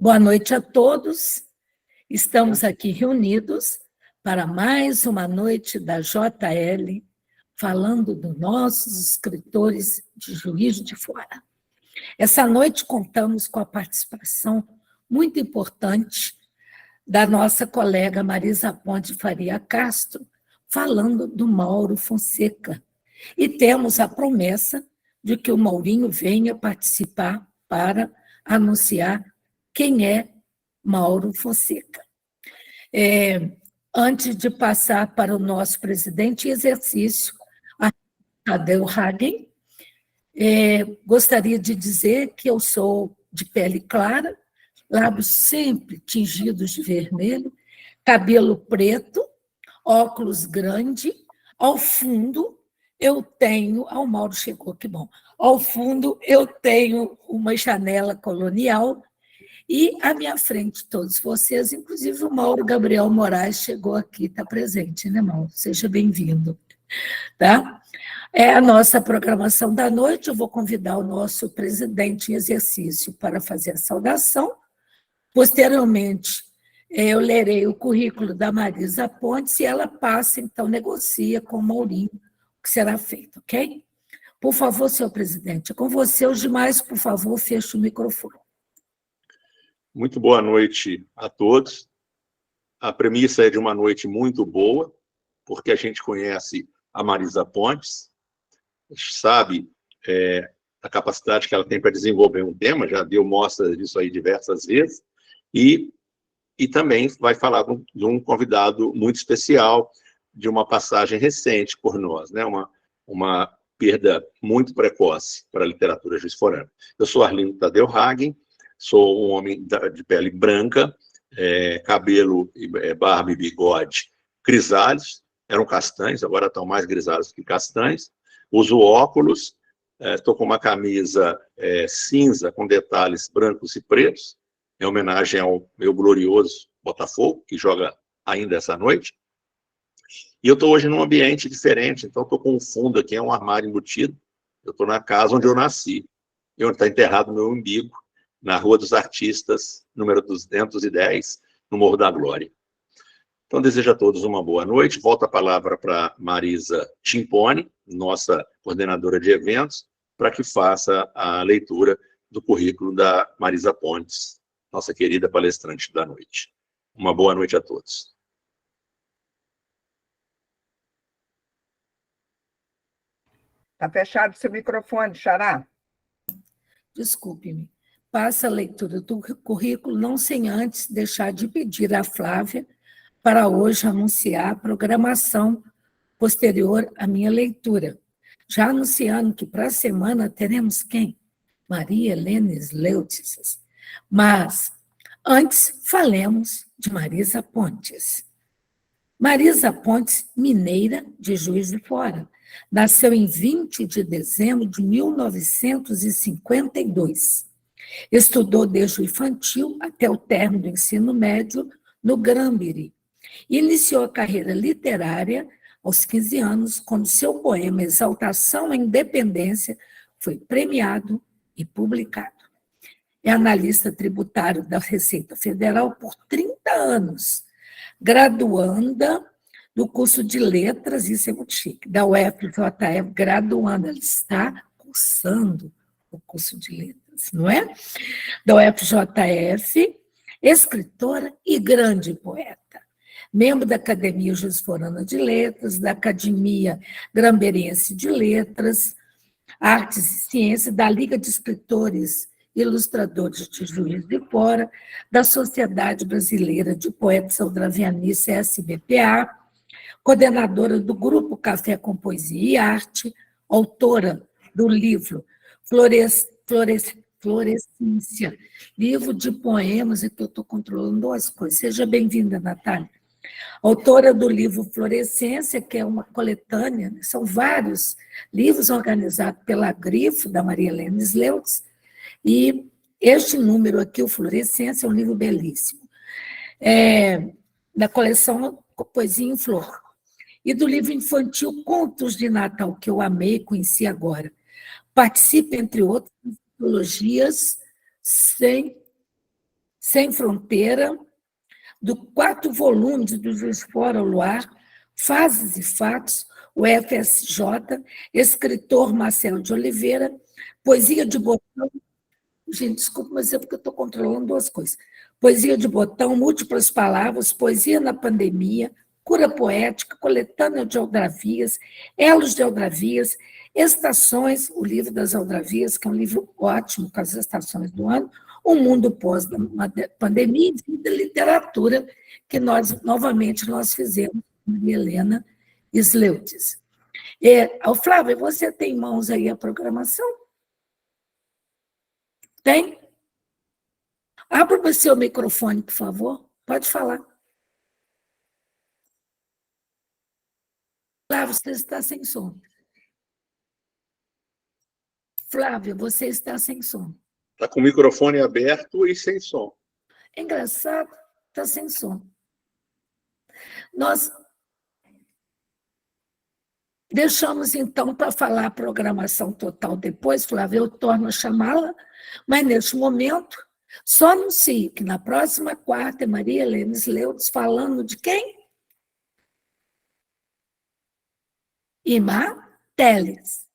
Boa noite a todos. Estamos aqui reunidos para mais uma noite da JL, falando dos nossos escritores de Juiz de Fora. Essa noite contamos com a participação muito importante da nossa colega Marisa Ponte Faria Castro, falando do Mauro Fonseca. E temos a promessa de que o Maurinho venha participar para anunciar quem é Mauro Fonseca. Antes de passar para o nosso presidente em exercício, Tadeu Hagen, gostaria de dizer que eu sou de pele clara, lábios sempre tingidos de vermelho, cabelo preto, óculos grande, ao fundo eu tenho... o Mauro chegou, que bom. Ao fundo eu tenho uma janela colonial e à minha frente todos vocês, inclusive o Mauro Gabriel Moraes chegou aqui, está presente, né, Mauro? Seja bem-vindo. Tá? É a nossa programação da noite, eu vou convidar o nosso presidente em exercício para fazer a saudação. Posteriormente, eu lerei o currículo da Marisa Pontes e ela passa, então, negocia com o Maurinho o que será feito, ok? Por favor, senhor presidente, é com você. Os demais, por favor, feche o microfone. Muito boa noite a todos. A premissa é de uma noite muito boa, porque a gente conhece a Marisa Pontes, a gente sabe a capacidade que ela tem para desenvolver um tema, já deu mostra disso aí diversas vezes, e também vai falar de um convidado muito especial, de uma passagem recente por nós, né? Uma perda muito precoce para a literatura juiz-forana. Eu sou Arlindo Tadeu Hagen, sou um homem de pele branca, cabelo, barba e bigode grisalhos, eram castanhos, agora estão mais grisalhos que castanhos, uso óculos, estou com uma camisa cinza com detalhes brancos e pretos, em homenagem ao meu glorioso Botafogo, que joga ainda essa noite. E eu estou hoje num ambiente diferente, então estou com um fundo aqui, é um armário embutido. Eu estou na casa onde eu nasci, e onde está enterrado o meu umbigo, na Rua dos Artistas, número 210, no Morro da Glória. Então, desejo a todos uma boa noite. Volto a palavra para Marisa Timpone, nossa coordenadora de eventos, para que faça a leitura do currículo da Marisa Pontes, nossa querida palestrante da noite. Uma boa noite a todos. Está fechado seu microfone, Xará. Desculpe-me. Passa a leitura do currículo, não sem antes deixar de pedir à Flávia para hoje anunciar a programação posterior à minha leitura. Já anunciando que para a semana teremos quem? Maria Helena Sleutzes. Mas, antes, falemos de Marisa Pontes. Marisa Pontes, mineira de Juiz de Fora, nasceu em 20 de dezembro de 1952. Estudou desde o infantil até o término do ensino médio no Grambiri. Iniciou a carreira literária aos 15 anos, quando seu poema Exaltação à Independência foi premiado e publicado. É analista tributário da Receita Federal por 30 anos, graduanda do curso de Letras, isso é muito chique, da UFJF, graduanda, ela está cursando o curso de Letras, não é? Da UFJF, escritora e grande poeta. Membro da Academia Juiz-Forana de Letras, da Academia Gramberiense de Letras, Artes e Ciências, da Liga de Escritores e Ilustradores de Juiz de Fora, da Sociedade Brasileira de Poetas Aldravianice, SBPA, coordenadora do Grupo Café com Poesia e Arte, autora do livro Florescência, livro de poemas, e que eu estou controlando duas coisas. Seja bem-vinda, Natália. Autora do livro Florescência, que é uma coletânea, são vários livros organizados pela Grifo, da Maria Helena Sleutz, e este número aqui, o Florescência, é um livro belíssimo, da coleção Poesia em Flor, e do livro infantil Contos de Natal, que eu amei e conheci agora. Participa, entre outras, antologias Sem Fronteira, do 4 volumes do Juiz de Fora ao Luar, Fases e Fatos, o FSJ, escritor Marcelo de Oliveira, Poesia de Botão. Gente, desculpa, mas é porque eu estou controlando duas coisas. Poesia de Botão, Múltiplas Palavras, Poesia na Pandemia, Cura Poética, Coletânea de Aldravias, Elos de Aldravias, Estações, o livro das Aldravias, que é um livro ótimo com as estações do ano, O Mundo Pós-Pandemia e Vida e Literatura, que novamente nós fizemos com Maria Helena Sleutis. Flávia, você tem em mãos aí a programação? Tem? Abra o seu microfone, por favor. Pode falar. Flávia, você está sem som. Flávia, você está sem som. Está com o microfone aberto e sem som. É engraçado, está sem som. Nós deixamos, então, para falar a programação total depois, Flávia, eu torno a chamá-la, mas, neste momento, só anuncio que na próxima quarta é Maria Helena Sleutis falando de quem? Imar Teles.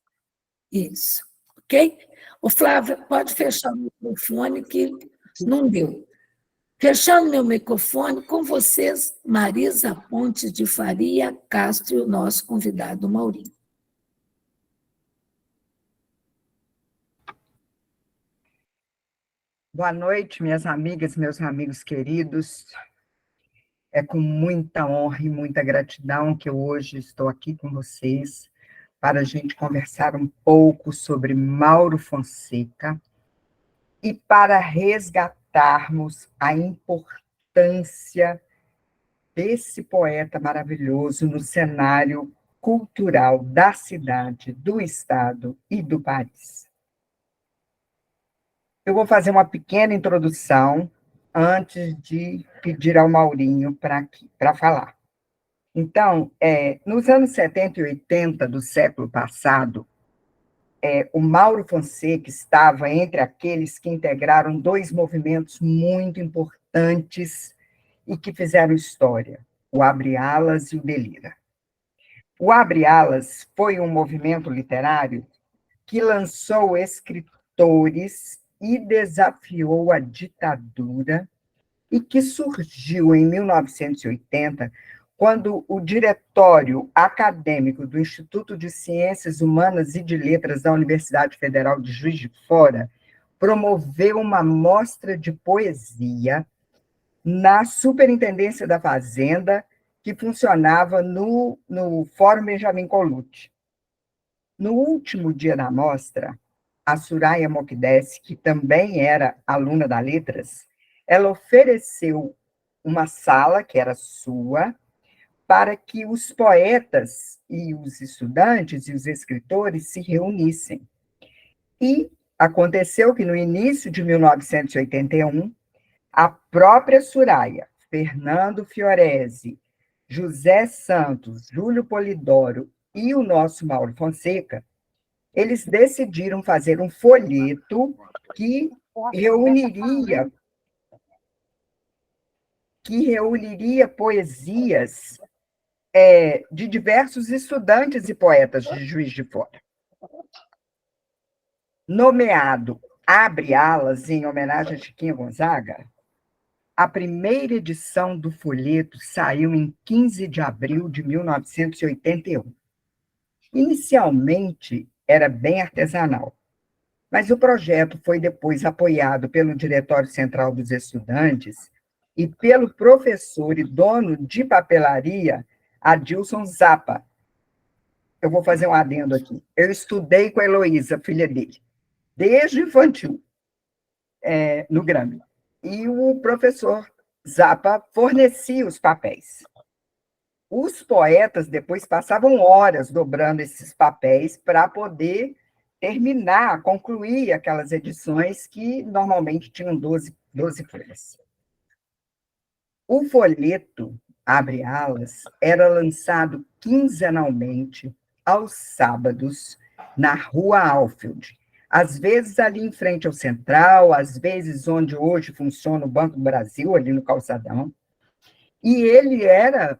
Isso, ok? Ô, Flávia, pode fechar o microfone, que não deu. Fechando meu microfone, com vocês, Marisa Pontes de Faria Castro e o nosso convidado, Maurinho. Boa noite, minhas amigas, meus amigos queridos. É com muita honra e muita gratidão que eu hoje estou aqui com vocês para a gente conversar um pouco sobre Mauro Fonseca e para resgatarmos a importância desse poeta maravilhoso no cenário cultural da cidade, do estado e do país. Eu vou fazer uma pequena introdução antes de pedir ao Maurinho para falar. Então, nos anos 70 e 80 do século passado, o Mauro Fonseca estava entre aqueles que integraram dois movimentos muito importantes e que fizeram história, o Abre Alas e o Delira. O Abre Alas foi um movimento literário que lançou escritores e desafiou a ditadura e que surgiu em 1980, quando o Diretório Acadêmico do Instituto de Ciências Humanas e de Letras da Universidade Federal de Juiz de Fora promoveu uma mostra de poesia na Superintendência da Fazenda, que funcionava no Fórum Benjamin Colucci. No último dia da mostra, a Soraya Mokdessi, que também era aluna da Letras, ela ofereceu uma sala, que era sua, para que os poetas e os estudantes e os escritores se reunissem. E aconteceu que, no início de 1981, a própria Soraya, Fernando Fiorese, José Santos, Júlio Polidoro e o nosso Mauro Fonseca, eles decidiram fazer um folheto que reuniria poesias de diversos estudantes e poetas de Juiz de Fora. Nomeado Abre Alas, em homenagem a Chiquinha Gonzaga, a primeira edição do folheto saiu em 15 de abril de 1981. Inicialmente, era bem artesanal, mas o projeto foi depois apoiado pelo Diretório Central dos Estudantes e pelo professor e dono de papelaria, Adilson Zappa. Eu vou fazer um adendo aqui. Eu estudei com a Heloísa, filha dele, desde infantil, no Grêmio. E o professor Zappa fornecia os papéis. Os poetas depois passavam horas dobrando esses papéis para poder terminar, concluir aquelas edições que normalmente tinham 12 folhas. O folheto Abre Alas era lançado quinzenalmente aos sábados na Rua Alfield, às vezes ali em frente ao Central, às vezes onde hoje funciona o Banco do Brasil, ali no Calçadão. E ele era,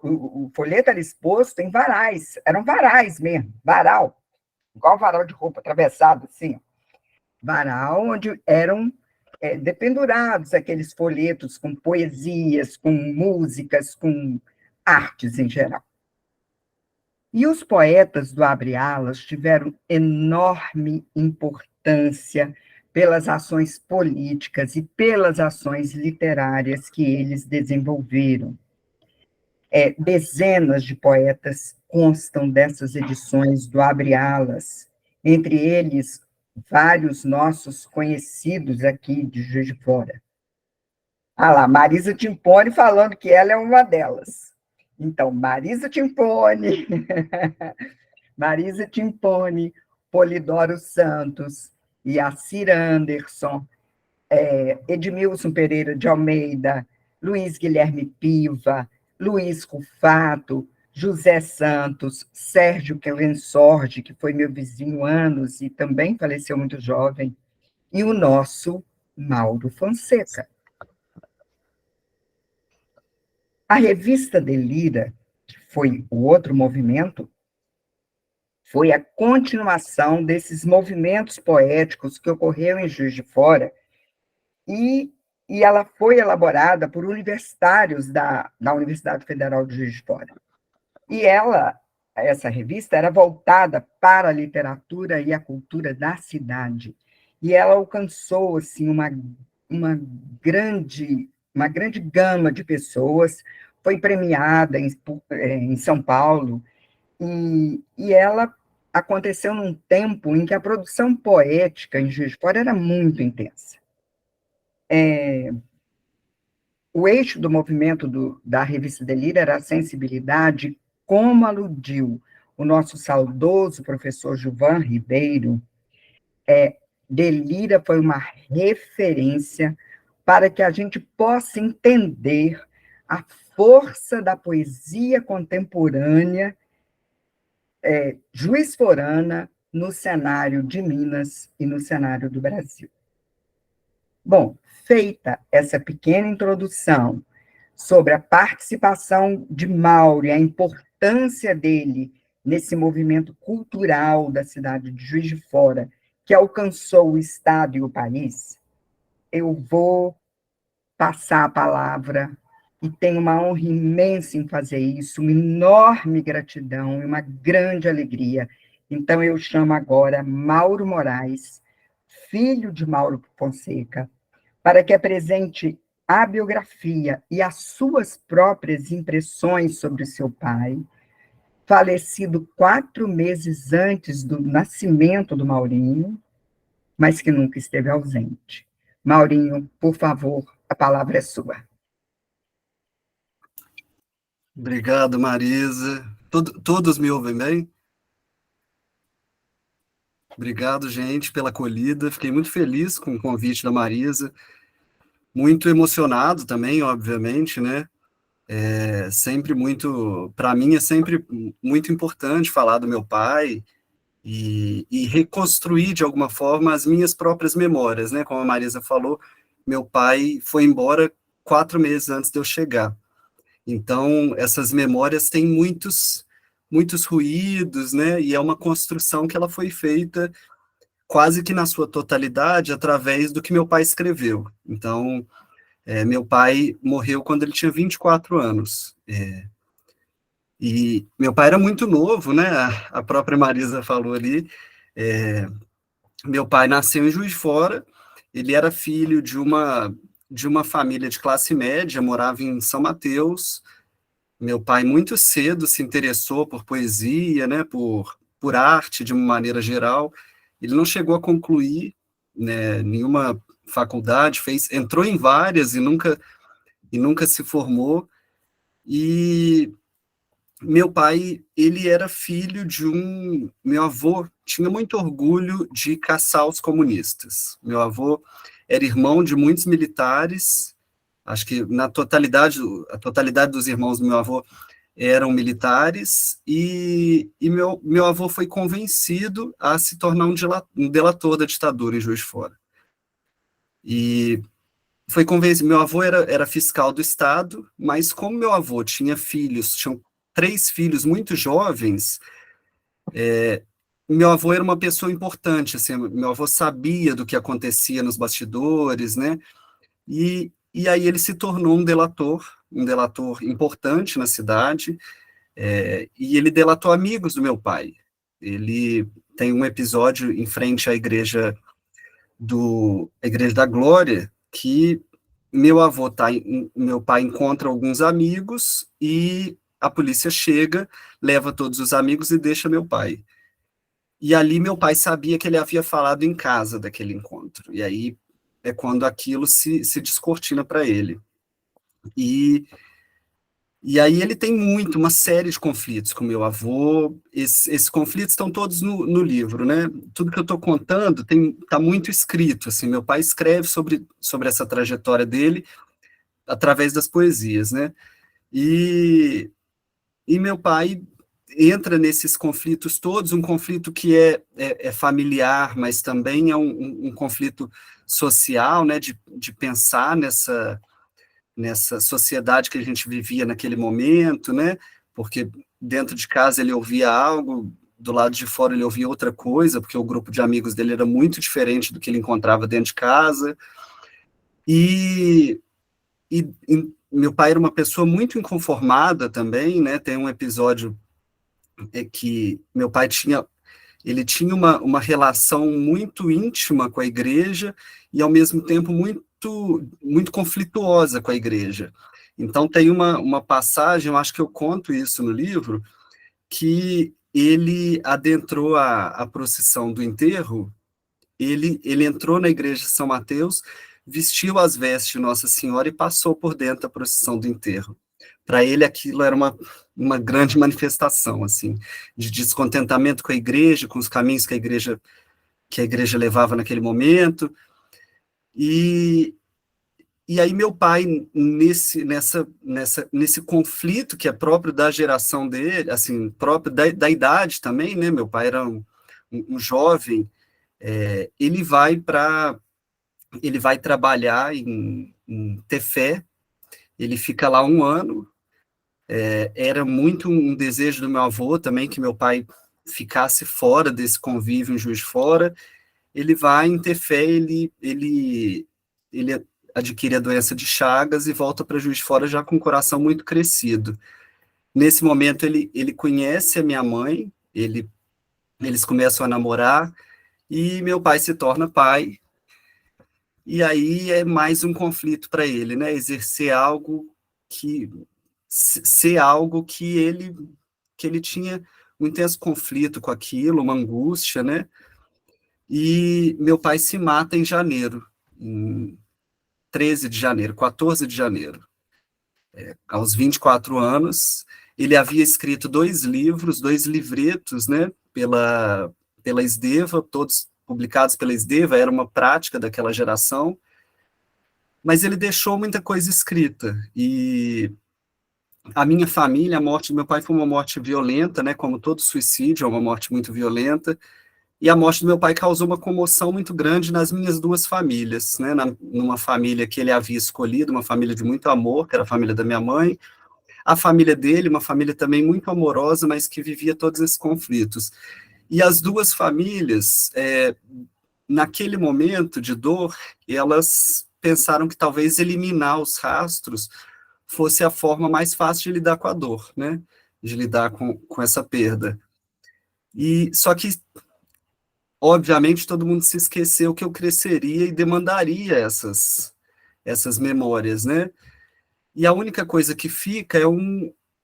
o folheto era exposto em varais, eram varais mesmo, varal, igual varal de roupa, atravessado assim, varal, onde eram dependurados aqueles folhetos com poesias, com músicas, com artes em geral. E os poetas do Abre Alas tiveram enorme importância pelas ações políticas e pelas ações literárias que eles desenvolveram. Dezenas de poetas constam dessas edições do Abre Alas, entre eles vários nossos conhecidos aqui de Juiz de Fora. Ah lá, Marisa Timpone falando que ela é uma delas. Então, Marisa Timpone, Marisa Timpone, Polidoro Santos, Yacir Anderson, Edmilson Pereira de Almeida, Luiz Guilherme Piva, Luiz Rufato, José Santos, Sérgio Quelensorge, que foi meu vizinho há anos e também faleceu muito jovem, e o nosso Mauro Fonseca. A revista Delira, que foi o outro movimento, foi a continuação desses movimentos poéticos que ocorreram em Juiz de Fora, e ela foi elaborada por universitários da Universidade Federal de Juiz de Fora. E essa revista era voltada para a literatura e a cultura da cidade. E ela alcançou assim, uma grande gama de pessoas, foi premiada em São Paulo, e ela aconteceu num tempo em que a produção poética em Juiz de Fora era muito intensa. O eixo do movimento da revista Delira era a sensibilidade, como aludiu o nosso saudoso professor Gilvan Ribeiro. Delira foi uma referência para que a gente possa entender a força da poesia contemporânea juiz-forana no cenário de Minas e no cenário do Brasil. Bom, feita essa pequena introdução sobre a participação de Mauro e a importância dele nesse movimento cultural da cidade de Juiz de Fora, que alcançou o Estado e o país, eu vou passar a palavra, e tenho uma honra imensa em fazer isso, uma enorme gratidão e uma grande alegria. Então, eu chamo agora Mauro Moraes, filho de Mauro Fonseca, para que apresente a biografia e as suas próprias impressões sobre seu pai, falecido 4 meses antes do nascimento do Maurinho, mas que nunca esteve ausente. Maurinho, por favor, a palavra é sua. Obrigado, Marisa. Todos me ouvem bem? Obrigado, gente, pela acolhida. Fiquei muito feliz com o convite da Marisa. Muito emocionado também, obviamente, né? Para mim é sempre muito importante falar do meu pai e reconstruir, de alguma forma, as minhas próprias memórias, né? Como a Marisa falou, meu pai foi embora 4 meses antes de eu chegar. Então, essas memórias têm muitos ruídos, né? E é uma construção que ela foi feita quase que na sua totalidade através do que meu pai escreveu. Então, meu pai morreu quando ele tinha 24 anos. E meu pai era muito novo, né? A própria Marisa falou ali. Meu pai nasceu em Juiz de Fora, ele era filho de uma família de classe média, morava em São Mateus. Meu pai muito cedo se interessou por poesia, né, por arte de uma maneira geral. Ele não chegou a concluir, né, nenhuma faculdade, entrou em várias e nunca se formou. E meu pai, ele era filho meu avô tinha muito orgulho de caçar os comunistas. Meu avô era irmão de muitos militares, acho que a totalidade dos irmãos do meu avô eram militares, e meu avô foi convencido a se tornar um delator da ditadura em Juiz de Fora. E foi convencido. Meu avô era fiscal do Estado, mas como meu avô tinha tinham 3 filhos muito jovens, meu avô era uma pessoa importante, assim, meu avô sabia do que acontecia nos bastidores, né? E aí ele se tornou um delator importante na cidade, e ele delatou amigos do meu pai. Ele tem um episódio em frente à igreja da Glória, que meu pai encontra alguns amigos e a polícia chega, leva todos os amigos e deixa meu pai. E ali meu pai sabia que ele havia falado em casa daquele encontro. E aí é quando aquilo se descortina para ele. E aí ele tem uma série de conflitos com meu avô. Esses conflitos estão todos no livro, né? Tudo que eu estou contando está muito escrito. Assim, meu pai escreve sobre essa trajetória dele através das poesias, né? E meu pai entra nesses conflitos todos, um conflito que é familiar, mas também é um conflito social, né? De pensar nessa sociedade que a gente vivia naquele momento, né? Porque dentro de casa ele ouvia algo, do lado de fora ele ouvia outra coisa, porque o grupo de amigos dele era muito diferente do que ele encontrava dentro de casa. E meu pai era uma pessoa muito inconformada também, né? Tem um episódio que meu pai tinha uma relação muito íntima com a igreja e, ao mesmo tempo, muito conflituosa com a igreja. Então, tem uma passagem, eu acho que eu conto isso no livro, que ele adentrou a procissão do enterro, ele entrou na igreja de São Mateus, vestiu as vestes de Nossa Senhora e passou por dentro da procissão do enterro. Para ele, aquilo era uma grande manifestação, assim, de descontentamento com a igreja, com os caminhos que a igreja levava naquele momento. E aí meu pai, nesse conflito que é próprio da geração dele, assim, próprio da idade também, né? Meu pai era um jovem, ele vai trabalhar em Tefé, ele fica lá 1 ano. Era muito um desejo do meu avô também que meu pai ficasse fora desse convívio em Juiz de Fora. Ele vai em Tefé, ele adquire a doença de Chagas e volta para Juiz de Fora já com o coração muito crescido. Nesse momento ele conhece a minha mãe, eles começam a namorar e meu pai se torna pai. E aí é mais um conflito para ele, né? Ser algo que ele tinha um intenso conflito com aquilo, uma angústia, né? E meu pai se mata em janeiro, em 13 de janeiro, 14 de janeiro. Aos 24 anos, ele havia escrito 2 livros, 2 livretos, né? Pela Esdeva, todos publicados pela Esdeva, era uma prática daquela geração, mas ele deixou muita coisa escrita, e a minha família, a morte do meu pai foi uma morte violenta, né, como todo suicídio, é uma morte muito violenta, e a morte do meu pai causou uma comoção muito grande nas minhas 2 famílias, né, numa família que ele havia escolhido, uma família de muito amor, que era a família da minha mãe, a família dele, uma família também muito amorosa, mas que vivia todos esses conflitos. E as 2 famílias, naquele momento de dor, elas pensaram que talvez eliminar os rastros fosse a forma mais fácil de lidar com a dor, né? De lidar com essa perda. E só que, obviamente, todo mundo se esqueceu que eu cresceria e demandaria essas memórias, né? E a única coisa que fica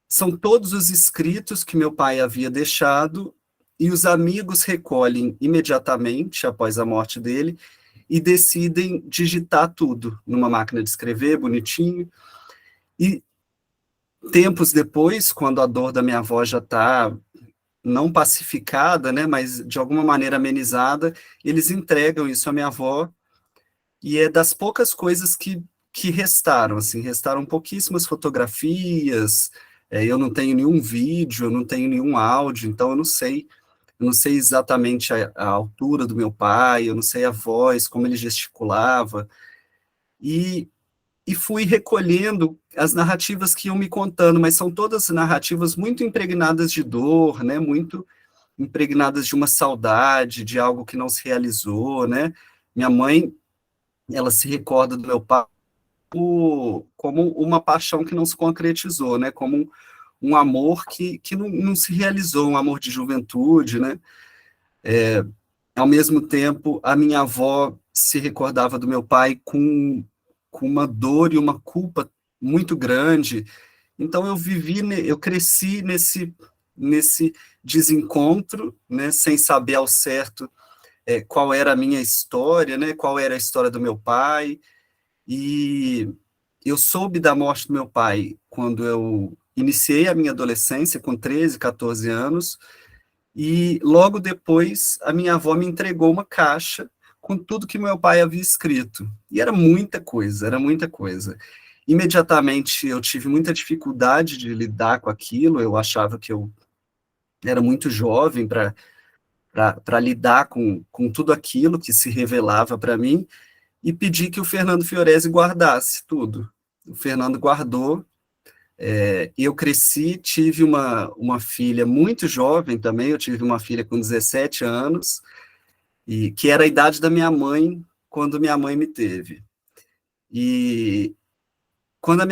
são todos os escritos que meu pai havia deixado, e os amigos recolhem imediatamente após a morte dele e decidem digitar tudo numa máquina de escrever, bonitinho. E tempos depois, quando a dor da minha avó já está não pacificada, né, mas de alguma maneira amenizada, eles entregam isso à minha avó, e é das poucas coisas que restaram, assim, restaram pouquíssimas fotografias, Eu não tenho nenhum vídeo, eu não tenho nenhum áudio, então eu não sei exatamente a altura do meu pai, eu não sei a voz, como ele gesticulava, e fui recolhendo as narrativas que iam me contando, mas são todas narrativas muito impregnadas de dor, né, muito impregnadas de uma saudade, de algo que não se realizou, né. Minha mãe, ela se recorda do meu pai como uma paixão que não se concretizou, né, como um amor que não se realizou, um amor de juventude, né. Ao mesmo tempo, a minha avó se recordava do meu pai com uma dor e uma culpa muito grande. Então, eu cresci nesse desencontro, né, sem saber ao certo qual era a minha história, né, qual era a história do meu pai, e eu soube da morte do meu pai quando eu iniciei a minha adolescência, com 13, 14 anos, e logo depois a minha avó me entregou uma caixa com tudo que meu pai havia escrito. E era muita coisa, era muita coisa. Imediatamente eu tive muita dificuldade de lidar com aquilo, eu achava que eu era muito jovem para lidar com tudo aquilo que se revelava para mim, e pedi que o Fernando Fiorese guardasse tudo. O Fernando guardou. Eu cresci, tive uma filha muito jovem também, eu tive uma filha com 17 anos, e que era a idade da minha mãe, quando minha mãe me teve. E quando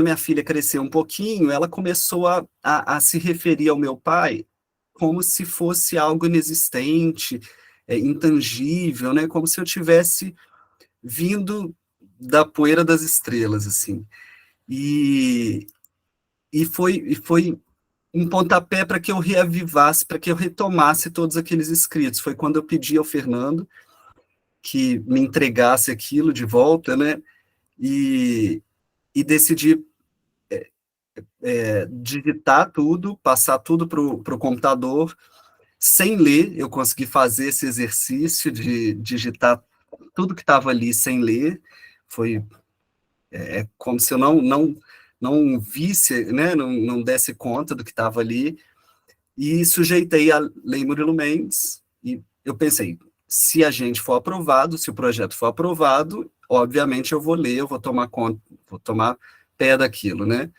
minha filha cresceu um pouquinho, ela começou a se referir ao meu pai como se fosse algo inexistente, intangível, né? Como se eu tivesse vindo da poeira das estrelas, assim. E foi um pontapé para que eu reavivasse, para que eu retomasse todos aqueles escritos. Foi quando eu pedi ao Fernando que me entregasse aquilo de volta, né? E decidi digitar tudo, passar tudo para o computador, sem ler. Eu consegui fazer esse exercício de digitar tudo que estava ali sem ler. Foi como se eu não visse, né? Não desse conta do que estava ali. E sujeitei a Lei Murilo Mendes, e eu pensei, se a gente for aprovado, se o projeto for aprovado, obviamente eu vou ler, eu vou tomar conta, vou tomar pé daquilo, né?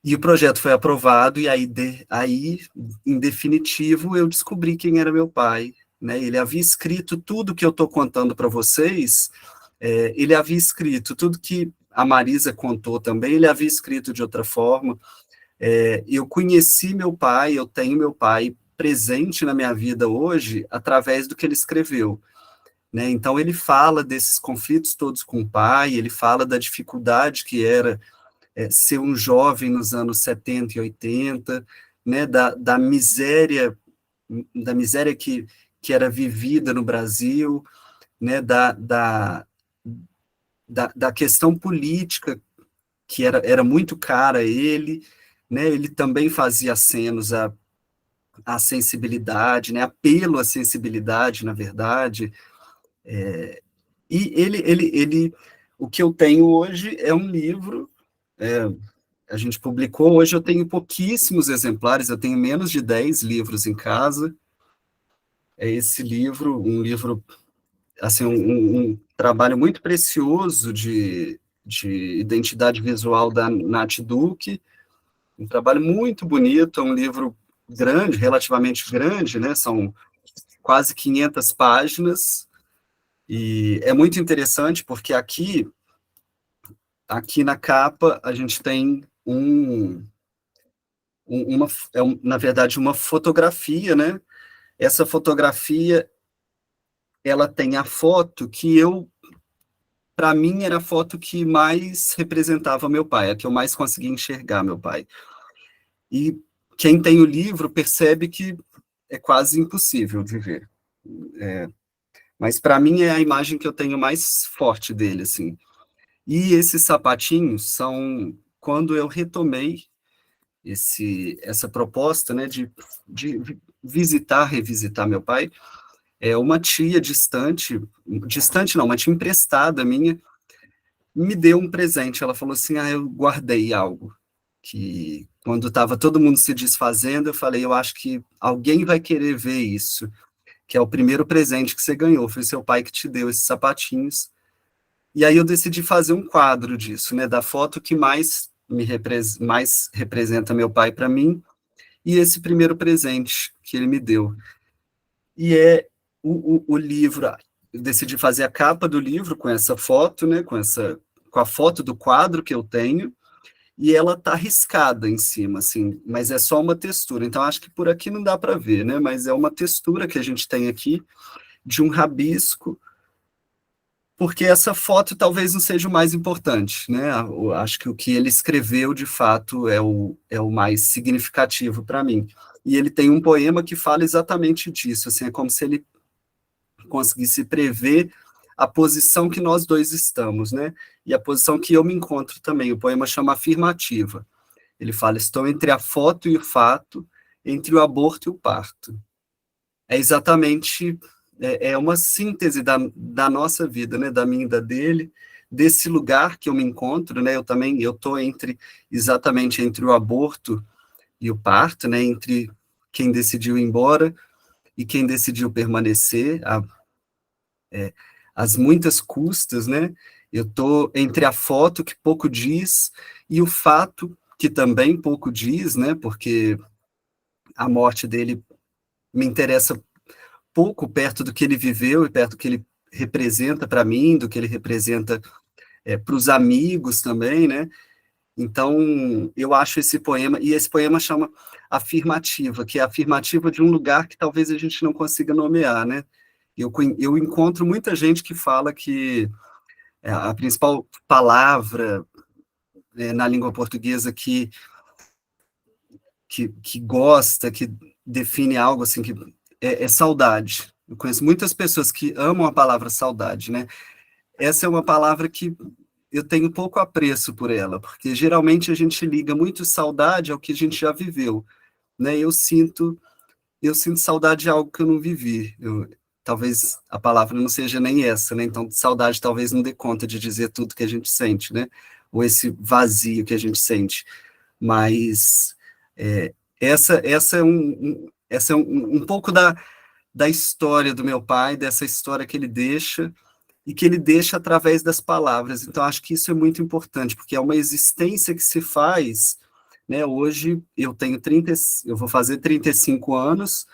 E o projeto foi aprovado, e aí, em definitivo, eu descobri quem era meu pai, né? Ele havia escrito tudo que eu estou contando para vocês, ele havia escrito tudo que a Marisa contou também, ele havia escrito de outra forma. Eu conheci meu pai, eu tenho meu pai presente na minha vida hoje através do que ele escreveu, né? Então ele fala desses conflitos todos com o pai, ele fala da dificuldade que era ser um jovem nos anos 70 e 80, né? Da miséria que era vivida no Brasil, né? Da questão política que era muito cara a ele, né? Ele também fazia acenos à sensibilidade, né? Apelo à sensibilidade, na verdade. E o que eu tenho hoje é um livro, a gente publicou, hoje eu tenho pouquíssimos exemplares, eu tenho menos de 10 livros em casa. É esse livro, um livro, assim, um trabalho muito precioso de identidade visual da Nath Duque, um trabalho muito bonito, é um livro grande, relativamente grande, né? São quase 500 páginas, e é muito interessante porque aqui na capa a gente tem na verdade, uma fotografia, né? Essa fotografia, ela tem a foto que para mim, era a foto que mais representava meu pai, a que eu mais conseguia enxergar meu pai. E quem tem o livro percebe que é quase impossível de ver. Mas para mim é a imagem que eu tenho mais forte dele, assim. E esses sapatinhos são quando eu retomei essa proposta, né, de revisitar meu pai. Uma tia distante não, uma tia emprestada minha, me deu um presente. Ela falou assim, eu guardei algo que quando estava todo mundo se desfazendo, eu falei, eu acho que alguém vai querer ver isso, que é o primeiro presente que você ganhou, foi seu pai que te deu esses sapatinhos. E aí eu decidi fazer um quadro disso, né, da foto que mais mais representa meu pai para mim, e esse primeiro presente que ele me deu. E é o livro, eu decidi fazer a capa do livro com essa foto, né, com a foto do quadro que eu tenho, e ela tá riscada em cima, assim, mas é só uma textura. Então, acho que por aqui não dá para ver, né, mas é uma textura que a gente tem aqui de um rabisco, porque essa foto talvez não seja o mais importante, né? Eu acho que o que ele escreveu, de fato, é o mais significativo para mim. E ele tem um poema que fala exatamente disso, assim, é como se ele conseguisse prever a posição que nós dois estamos, né? E a posição que eu me encontro também. O poema chama Afirmativa. Ele fala, estou entre a foto e o fato, entre o aborto e o parto. É exatamente, é uma síntese da nossa vida, né? Da minha e da dele, desse lugar que eu me encontro, né? Eu estou exatamente entre o aborto e o parto, né? Entre quem decidiu ir embora e quem decidiu permanecer, às muitas custas, né? Eu estou entre a foto, que pouco diz, e o fato, que também pouco diz, né? Porque a morte dele me interessa pouco perto do que ele viveu e perto do que ele representa para mim, do que ele representa para os amigos também, né? Então, eu acho esse poema, e esse poema chama Afirmativa, que é a afirmativa de um lugar que talvez a gente não consiga nomear, né? Eu encontro muita gente que fala que a principal palavra na língua portuguesa que gosta, que define algo assim, que é saudade. Eu conheço muitas pessoas que amam a palavra saudade, né? Essa é uma palavra que eu tenho pouco apreço por ela, porque geralmente a gente liga muito saudade ao que a gente já viveu, né? Eu sinto saudade de algo que eu não vivi. Talvez a palavra não seja nem essa, né? Então, saudade talvez não dê conta de dizer tudo que a gente sente, né? Ou esse vazio que a gente sente. Mas essa é um pouco da história do meu pai, dessa história que ele deixa, e que ele deixa através das palavras. Então, acho que isso é muito importante, porque é uma existência que se faz, né? Hoje eu vou fazer 35 anos,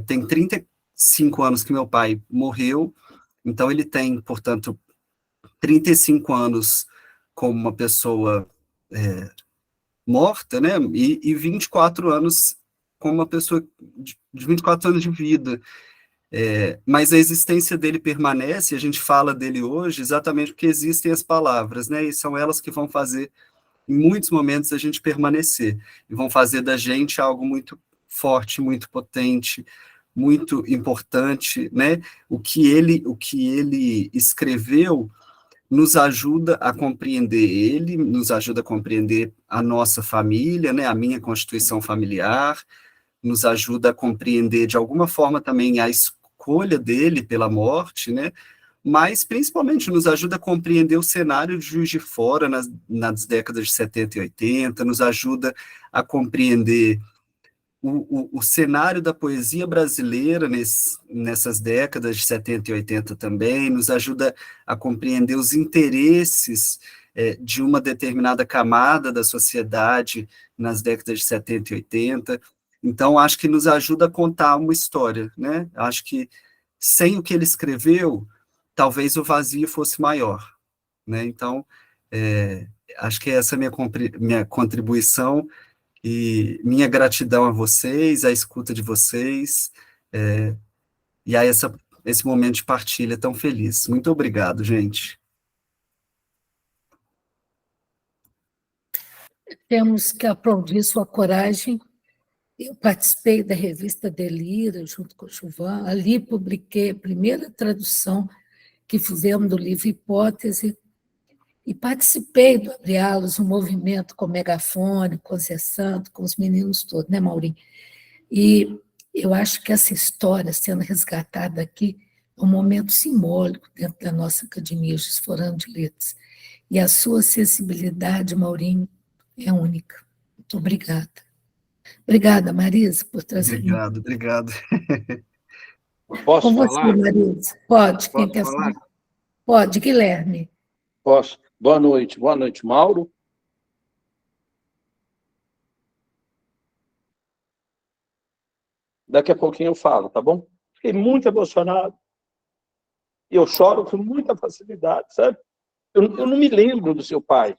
tem 35 anos que meu pai morreu, então ele tem, portanto, 35 anos como uma pessoa morta, né? E 24 anos como uma pessoa de 24 anos de vida. Mas a existência dele permanece, a gente fala dele hoje exatamente porque existem as palavras, né? E são elas que vão fazer, em muitos momentos, a gente permanecer, e vão fazer da gente algo muito forte, muito potente, muito importante, né? O que ele escreveu nos ajuda a compreender ele, nos ajuda a compreender a nossa família, né? A minha constituição familiar, nos ajuda a compreender, de alguma forma, também a escolha dele pela morte, né? Mas, principalmente, nos ajuda a compreender o cenário de Juiz de Fora nas décadas de 70 e 80, nos ajuda a compreender o cenário da poesia brasileira nessas décadas de 70 e 80 também, nos ajuda a compreender os interesses de uma determinada camada da sociedade nas décadas de 70 e 80. Então, acho que nos ajuda a contar uma história, né? Acho que sem o que ele escreveu, talvez o vazio fosse maior, né? Então, acho que essa é a minha contribuição e minha gratidão a vocês, a escuta de vocês, e a esse momento de partilha tão feliz. Muito obrigado, gente. Temos que aplaudir sua coragem. Eu participei da revista Delira, junto com o Chuvan. Ali publiquei a primeira tradução que fizemos do livro Hipótese, e participei do Abre Alas, um movimento com megafone, com o Zé Santo, com os meninos todos, né, Maurinho? E eu acho que essa história sendo resgatada aqui é um momento simbólico dentro da nossa Academia Juiz de Fora de Letras. E a sua sensibilidade, Maurinho, é única. Obrigada. Obrigada, Marisa, por trazer. Obrigado, obrigado. Posso Com você, falar? Marisa. Pode, quem Posso quer falar? falar? Pode, Guilherme. Posso. Boa noite, Mauro. Daqui a pouquinho eu falo, tá bom? Fiquei muito emocionado. E eu choro com muita facilidade, sabe? Eu não me lembro do seu pai.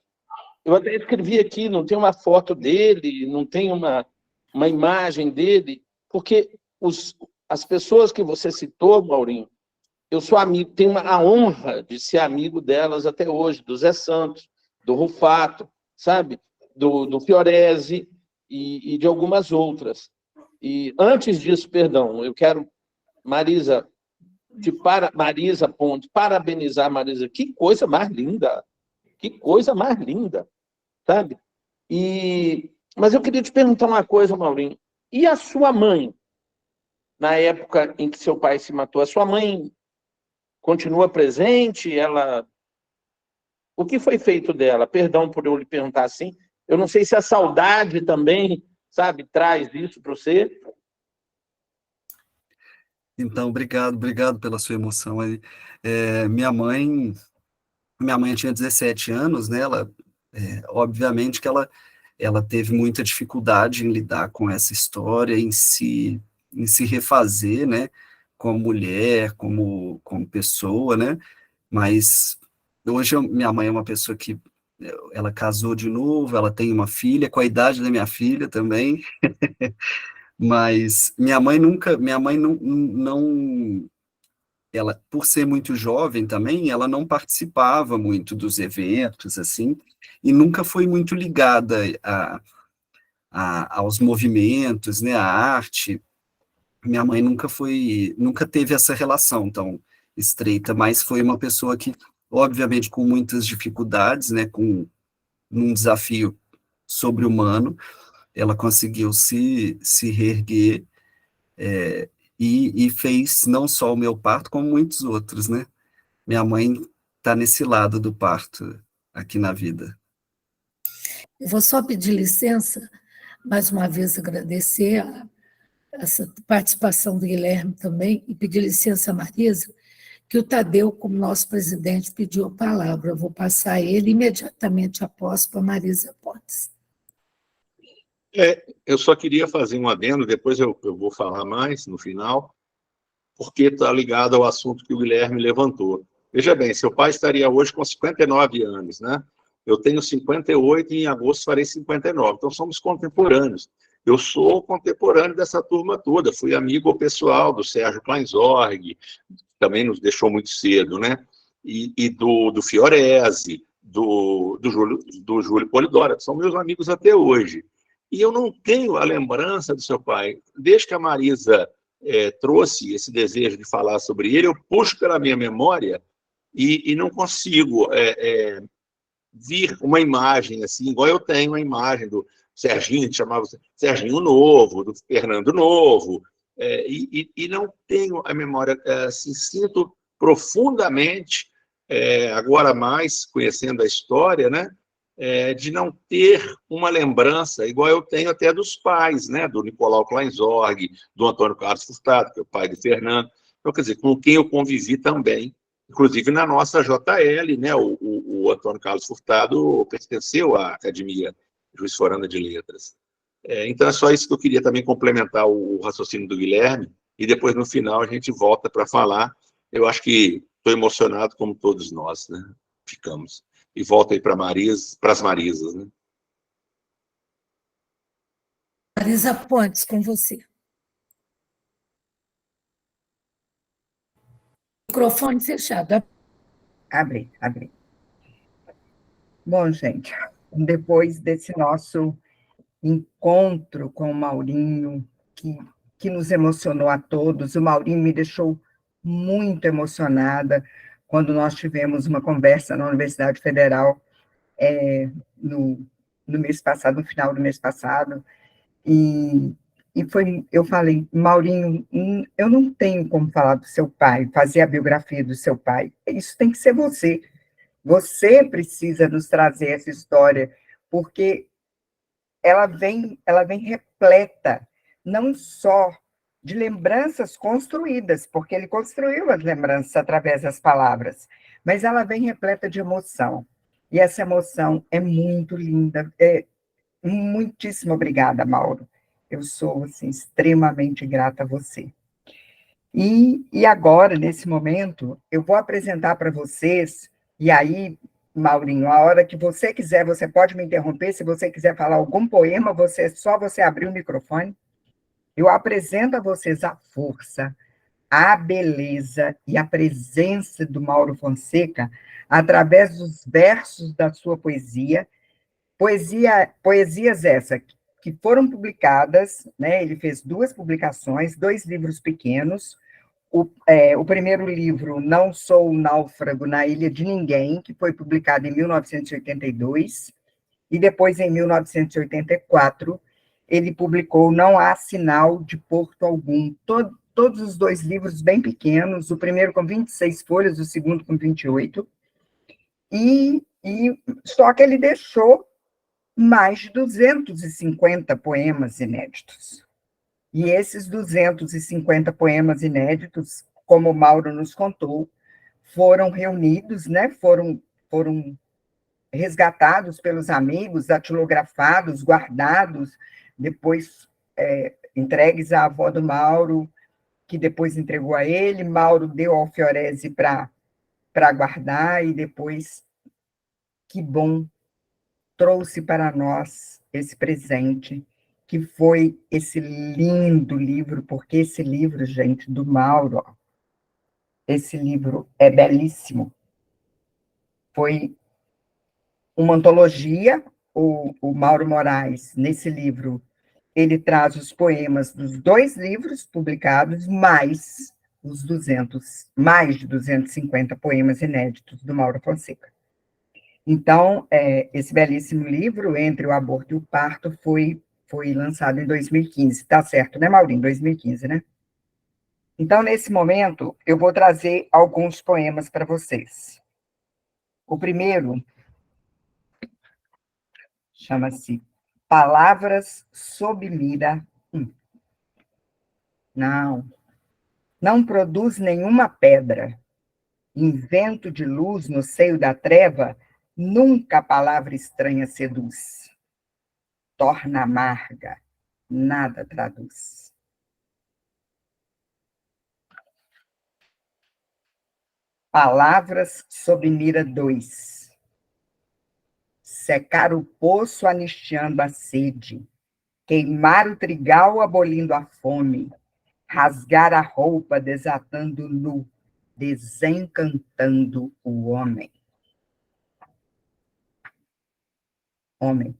Eu até escrevi aqui, não tem uma foto dele, não tem uma imagem dele, porque as pessoas que você citou, Maurinho, eu sou amigo, tenho a honra de ser amigo delas até hoje, do Zé Santos, do Rufato, sabe? Do Fiorese e de algumas outras. E antes disso, perdão, eu quero, Marisa, Marisa Ponte, parabenizar a Marisa. Que coisa mais linda! Que coisa mais linda, sabe? Mas eu queria te perguntar uma coisa, Maurinho. E a sua mãe, na época em que seu pai se matou? A sua mãe continua presente? O que foi feito dela? Perdão por eu lhe perguntar assim. Eu não sei se a saudade também, sabe, traz isso para você. Então, obrigado pela sua emoção aí. Minha mãe tinha 17 anos, né? Obviamente que ela teve muita dificuldade em lidar com essa história, em se refazer, né? Como mulher, como pessoa, né? Mas hoje minha mãe é uma pessoa que ela casou de novo, ela tem uma filha com a idade da minha filha também. Mas minha mãe não, ela, por ser muito jovem também, ela não participava muito dos eventos, assim, e nunca foi muito ligada aos movimentos, né, à arte. Minha mãe nunca teve essa relação tão estreita, mas foi uma pessoa que, obviamente, com muitas dificuldades, né, com um desafio sobre-humano, ela conseguiu se reerguer, e fez não só o meu parto, como muitos outros, né? Minha mãe está nesse lado do parto aqui na vida. Eu vou só pedir licença, mais uma vez agradecer essa participação do Guilherme também, e pedir licença a Marisa, que o Tadeu, como nosso presidente, pediu a palavra. Eu vou passar a ele imediatamente após para a Marisa Pontes. Eu só queria fazer um adendo, depois eu vou falar mais no final, porque está ligado ao assunto que o Guilherme levantou. Veja bem, seu pai estaria hoje com 59 anos, né? Eu tenho 58 e em agosto farei 59, então somos contemporâneos. Eu sou contemporâneo dessa turma toda, fui amigo pessoal do Sérgio Kleinsorg, também nos deixou muito cedo, né? E do Fiorese, do Júlio Polidoro, que são meus amigos até hoje. E eu não tenho a lembrança do seu pai. Desde que a Marisa trouxe esse desejo de falar sobre ele, eu puxo pela minha memória e não consigo vir uma imagem assim, igual eu tenho a imagem do Serginho, que chamava Serginho Novo, do Fernando Novo, e não tenho a memória, assim, sinto profundamente, agora mais conhecendo a história, né, de não ter uma lembrança, igual eu tenho até dos pais, né, do Nicolau Kleinsorg, do Antônio Carlos Furtado, que é o pai de Fernando, então, quer dizer, com quem eu convivi também, inclusive na nossa JL, né, o Antônio Carlos Furtado pertenceu à Academia Juiz Foranda de Letras. Então, é só isso que eu queria também complementar o raciocínio do Guilherme, e depois, no final, a gente volta para falar. Eu acho que estou emocionado, como todos nós, né? Ficamos. E volto aí para as Marisas, né? Marisa Pontes, com você. Microfone fechado. Abri. Bom, gente, depois desse nosso encontro com o Maurinho, que nos emocionou a todos, o Maurinho me deixou muito emocionada quando nós tivemos uma conversa na Universidade Federal no mês passado, no final do mês passado, eu falei, Maurinho, eu não tenho como falar do seu pai, fazer a biografia do seu pai, isso tem que ser você. Você precisa nos trazer essa história, porque ela vem repleta, não só de lembranças construídas, porque ele construiu as lembranças através das palavras, mas ela vem repleta de emoção. E essa emoção é muito linda. Muitíssimo obrigada, Mauro. Eu sou assim, extremamente grata a você. E agora, nesse momento, eu vou apresentar para vocês, e aí, Maurinho, a hora que você quiser, você pode me interromper, se você quiser falar algum poema, só você abrir o microfone. Eu apresento a vocês a força, a beleza e a presença do Mauro Fonseca através dos versos da sua poesia, poesias essas que foram publicadas, né? Ele fez 2 publicações, 2 livros pequenos. O primeiro livro, Não Sou Náufrago na Ilha de Ninguém, que foi publicado em 1982, e depois, em 1984, ele publicou Não Há Sinal de Porto Algum. Todos os 2 livros bem pequenos, o primeiro com 26 folhas, o segundo com 28, só que ele deixou mais de 250 poemas inéditos. E esses 250 poemas inéditos, como o Mauro nos contou, foram reunidos, né? Foram resgatados pelos amigos, datilografados, guardados, depois entregues à avó do Mauro, que depois entregou a ele. Mauro deu ao Fiorese para guardar, e depois, que bom, trouxe para nós esse presente, que foi esse lindo livro, porque esse livro, gente, do Mauro, ó, esse livro é belíssimo. Foi uma antologia, o Mauro Moraes, nesse livro, ele traz os poemas dos 2 livros publicados, mais mais de 250 poemas inéditos do Mauro Fonseca. Então, esse belíssimo livro, Entre o Aborto e o Parto, foi lançado em 2015. Está certo, né, Maurinho? 2015, né? Então, nesse momento, eu vou trazer alguns poemas para vocês. O primeiro chama-se Palavras sob mira. Não produz nenhuma pedra. Invento de luz no seio da treva, nunca a palavra estranha seduz. Torna amarga, nada traduz. Palavras sob mira 2. Secar o poço anistiando a sede, queimar o trigal abolindo a fome, rasgar a roupa desatando o nu, desencantando o homem. Homem.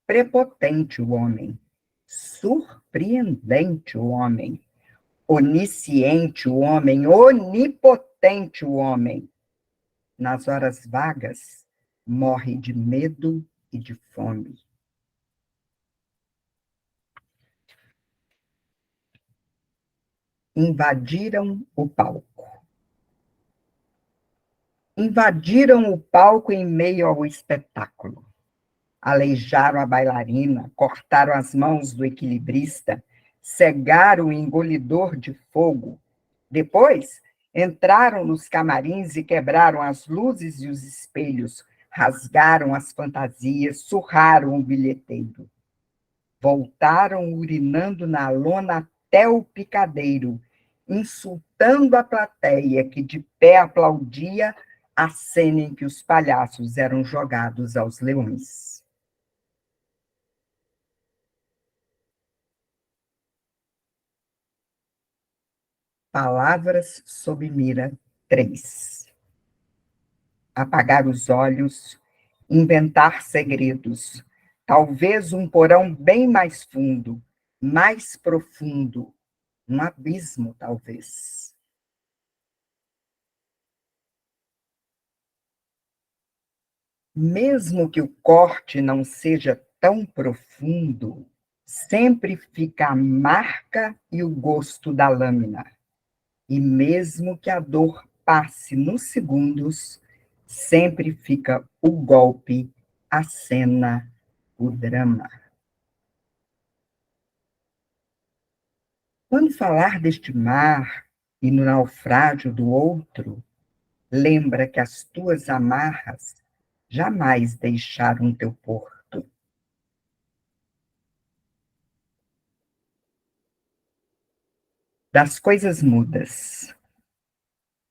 Prepotente o homem, surpreendente o homem, onisciente o homem, onipotente o homem. Nas horas vagas, morre de medo e de fome. Invadiram o palco. Invadiram o palco em meio ao espetáculo. Aleijaram a bailarina, cortaram as mãos do equilibrista, cegaram o engolidor de fogo. Depois, entraram nos camarins e quebraram as luzes e os espelhos, rasgaram as fantasias, surraram o bilheteiro. Voltaram urinando na lona até o picadeiro, insultando a plateia que de pé aplaudia a cena em que os palhaços eram jogados aos leões. Palavras sob mira 3. Apagar os olhos, inventar segredos, talvez um porão bem mais fundo, mais profundo, um abismo, talvez. Mesmo que o corte não seja tão profundo, sempre fica a marca e o gosto da lâmina. E mesmo que a dor passe nos segundos, sempre fica o golpe, a cena, o drama. Quando falar deste mar e no naufrágio do outro, lembra que as tuas amarras jamais deixaram teu porto. Das coisas mudas.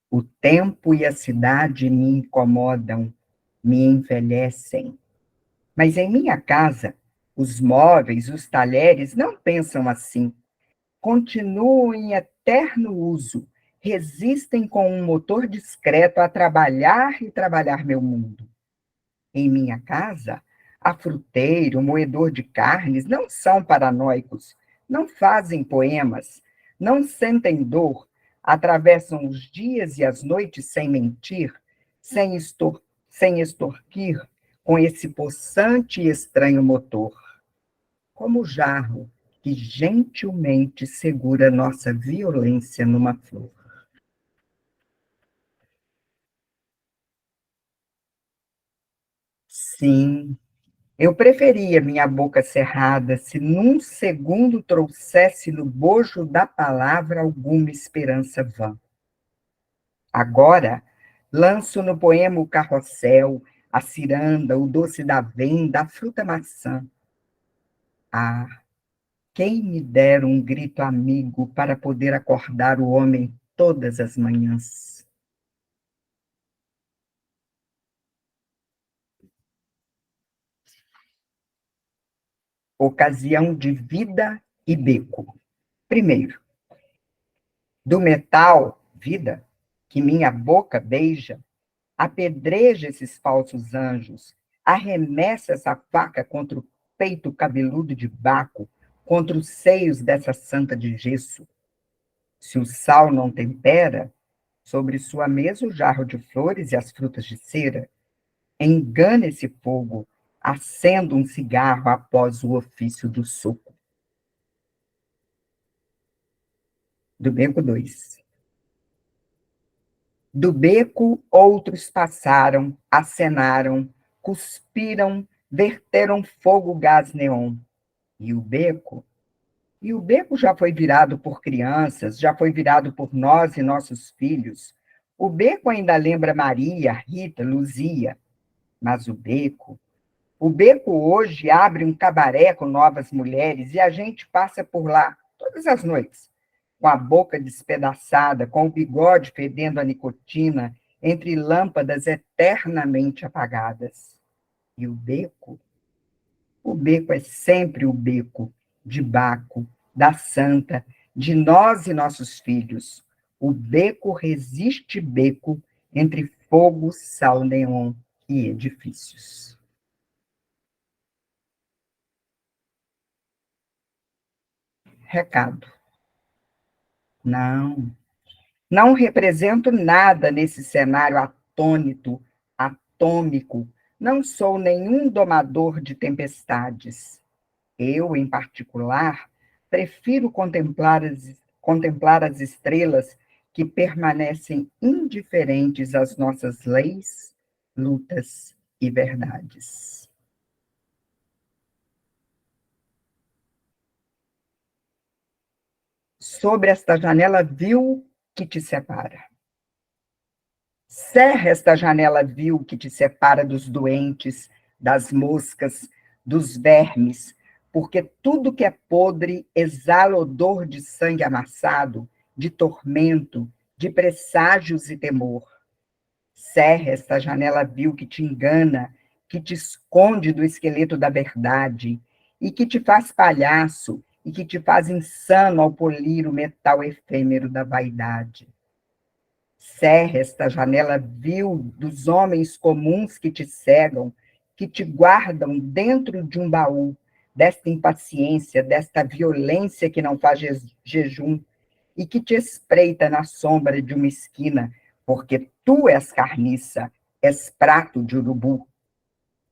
O tempo e a cidade me incomodam, me envelhecem. Mas em minha casa, os móveis, os talheres não pensam assim. Continuam em eterno uso, resistem com um motor discreto a trabalhar e trabalhar meu mundo. Em minha casa, a fruteira, o moedor de carnes não são paranoicos, não fazem poemas, não sentem dor, atravessam os dias e as noites sem mentir, sem extorquir, com esse possante e estranho motor. Como o jarro que gentilmente segura nossa violência numa flor. Sim, eu preferia minha boca cerrada se num segundo trouxesse no bojo da palavra alguma esperança vã. Agora, lanço no poema o carrossel, a ciranda, o doce da venda, a fruta maçã. Ah, quem me dera um grito amigo para poder acordar o homem todas as manhãs. Ocasião de vida e beco. Primeiro, do metal, vida, que minha boca beija, apedreja esses falsos anjos, arremessa essa faca contra o peito cabeludo de Baco, contra os seios dessa santa de gesso. Se o sal não tempera, sobre sua mesa o jarro de flores e as frutas de cera, engana esse fogo, acenda um cigarro após o ofício do soco. Do beco 2. Do beco, outros passaram, acenaram, cuspiram, verteram fogo, gás neon. E o beco? E o beco já foi virado por crianças, já foi virado por nós e nossos filhos. O beco ainda lembra Maria, Rita, Luzia. Mas o beco hoje abre um cabaré com novas mulheres e a gente passa por lá todas as noites, com a boca despedaçada, com o bigode fedendo a nicotina, entre lâmpadas eternamente apagadas. E o beco? O beco é sempre o beco de Baco, da Santa, de nós e nossos filhos. O beco resiste beco entre fogo, sal, neon e edifícios. Recado. Não represento nada nesse cenário atônito, atômico. Não sou nenhum domador de tempestades. Eu, em particular, prefiro contemplar as estrelas que permanecem indiferentes às nossas leis, lutas e verdades. Sobre esta janela vil que te separa. Cerra esta janela vil que te separa dos doentes, das moscas, dos vermes, porque tudo que é podre exala odor de sangue amassado, de tormento, de presságios e temor. Cerra esta janela vil que te engana, que te esconde do esqueleto da verdade, e que te faz palhaço, e que te faz insano ao polir o metal efêmero da vaidade. Cerra esta janela vil dos homens comuns que te cegam, que te guardam dentro de um baú, desta impaciência, desta violência que não faz jejum, e que te espreita na sombra de uma esquina, porque tu és carniça, és prato de urubu.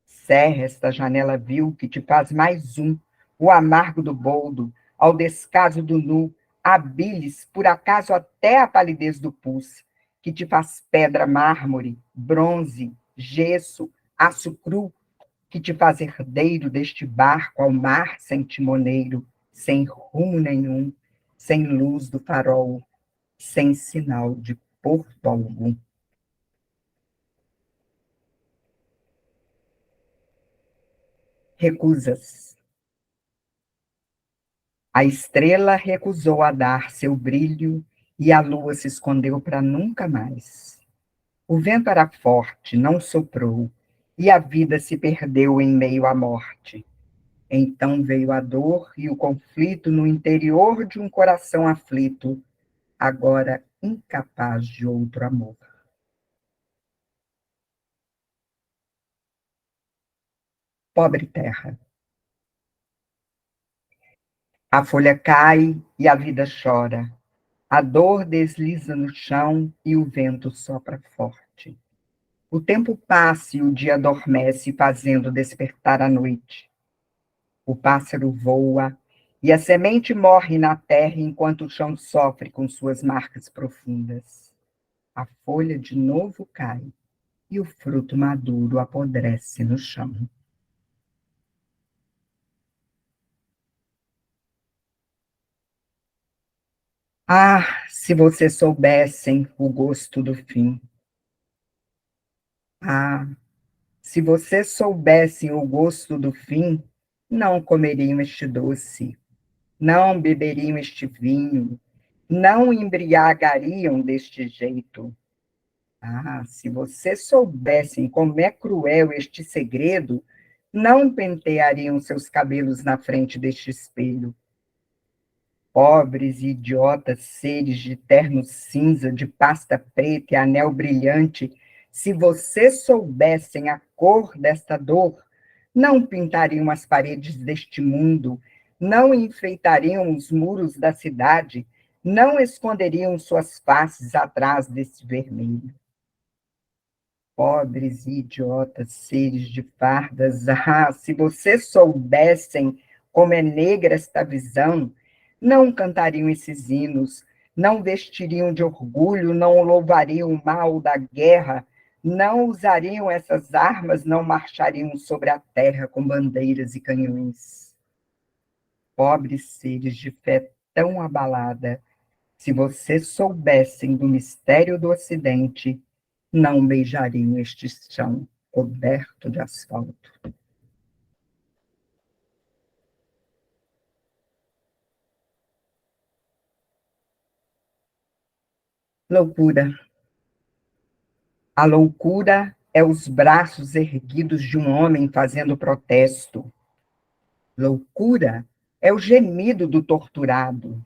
Cerra esta janela vil que te faz mais um, o amargo do boldo, ao descaso do nu, a bilis, por acaso até a palidez do pus, que te faz pedra, mármore, bronze, gesso, aço cru, que te faz herdeiro deste barco ao mar sem timoneiro, sem rumo nenhum, sem luz do farol, sem sinal de porto algum. Recusas. A estrela recusou a dar seu brilho e a lua se escondeu para nunca mais. O vento era forte, não soprou, e a vida se perdeu em meio à morte. Então veio a dor e o conflito no interior de um coração aflito, agora incapaz de outro amor. Pobre terra. A folha cai e a vida chora. A dor desliza no chão e o vento sopra forte. O tempo passa e o dia adormece, fazendo despertar a noite. O pássaro voa e a semente morre na terra enquanto o chão sofre com suas marcas profundas. A folha de novo cai e o fruto maduro apodrece no chão. Ah, se vocês soubessem o gosto do fim. Ah, se vocês soubessem o gosto do fim, não comeriam este doce, não beberiam este vinho, não embriagariam deste jeito. Ah, se vocês soubessem como é cruel este segredo, não penteariam seus cabelos na frente deste espelho. Pobres e idiotas seres de terno cinza, de pasta preta e anel brilhante, se vocês soubessem a cor desta dor, não pintariam as paredes deste mundo, não enfeitariam os muros da cidade, não esconderiam suas faces atrás desse vermelho. Pobres e idiotas seres de fardas, ah, se vocês soubessem como é negra esta visão, não cantariam esses hinos, não vestiriam de orgulho, não louvariam o mal da guerra, não usariam essas armas, não marchariam sobre a terra com bandeiras e canhões. Pobres seres de fé tão abalada, se vocês soubessem do mistério do Ocidente, não beijariam este chão coberto de asfalto. Loucura. A loucura é os braços erguidos de um homem fazendo protesto. Loucura é o gemido do torturado.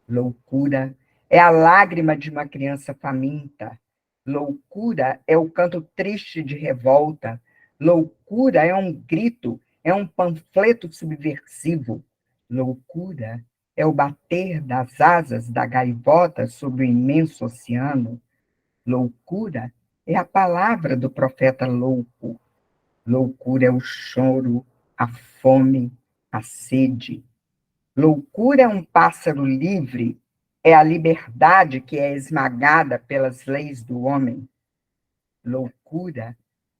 Loucura é a lágrima de uma criança faminta. Loucura é o canto triste de revolta. Loucura é um grito, é um panfleto subversivo. Loucura é o bater das asas da gaivota sobre o imenso oceano. Loucura é a palavra do profeta louco. Loucura é o choro, a fome, a sede. Loucura é um pássaro livre, é a liberdade que é esmagada pelas leis do homem. Loucura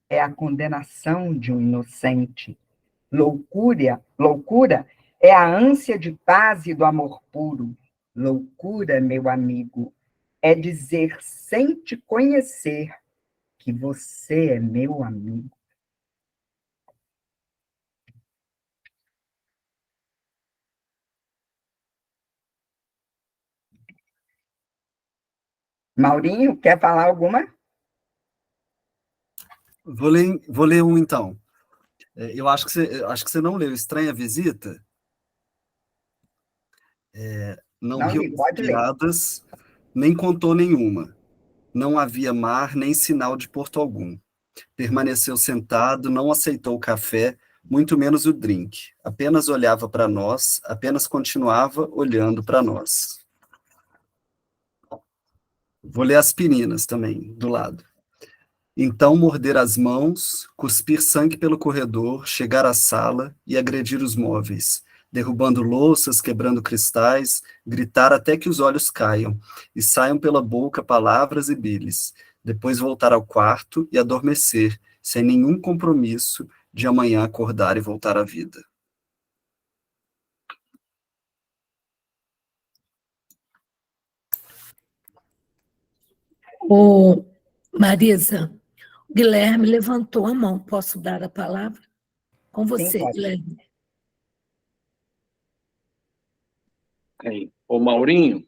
é a condenação de um inocente. Loucura é a ânsia de paz e do amor puro. Loucura, meu amigo, é dizer sem te conhecer que você é meu amigo. Maurinho, quer falar alguma? Vou ler um, então. Eu acho que você não leu Estranha Visita. Não Não riu li, das pode ler. piadas, nem contou nenhuma. Não havia mar, nem sinal de porto algum. Permaneceu sentado, não aceitou o café, muito menos o drink. Apenas olhava para nós, apenas continuava olhando para nós. Vou ler as peninas também, do lado. Então morder as mãos, cuspir sangue pelo corredor, chegar à sala e agredir os móveis, derrubando louças, quebrando cristais, gritar até que os olhos caiam, e saiam pela boca palavras e bilis, depois voltar ao quarto e adormecer, sem nenhum compromisso, de amanhã acordar e voltar à vida. Ô, Marisa, Guilherme levantou a mão. Posso dar a palavra? Com você, pode. Guilherme. Ô, Maurinho,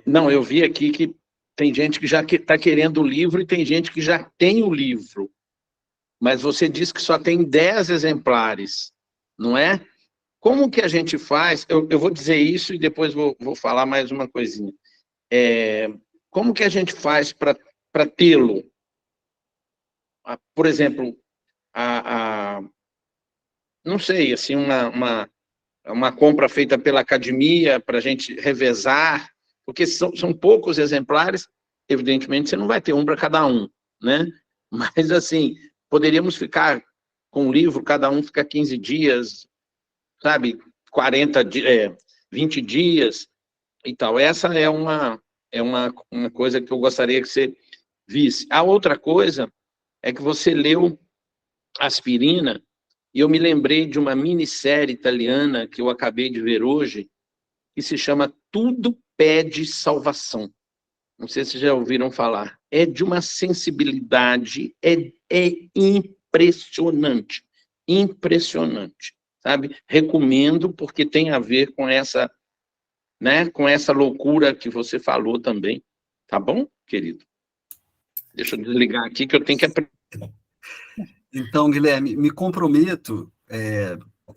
não, eu vi aqui que tem gente que já está querendo o livro e tem gente que já tem o livro. Mas você disse que só tem 10 exemplares, não é? Como que a gente faz? Eu vou dizer isso e depois vou falar mais uma coisinha. Como que a gente faz para tê-lo? Por exemplo, não sei, assim, uma compra feita pela academia para a gente revezar, porque são poucos exemplares, evidentemente você não vai ter um para cada um, né? Mas, assim, poderíamos ficar com o livro, cada um fica 15 dias, sabe, 20 dias e tal. Essa é uma coisa que eu gostaria que você visse. A outra coisa é que você leu Aspirina, e eu me lembrei de uma minissérie italiana que eu acabei de ver hoje, que se chama Tudo Pede Salvação. Não sei se já ouviram falar. É de uma sensibilidade, é impressionante. Impressionante, sabe? Recomendo, porque tem a ver com essa, né, com essa loucura que você falou também. Tá bom, querido? Deixa eu desligar aqui que eu tenho que aprender. Então, Guilherme, me comprometo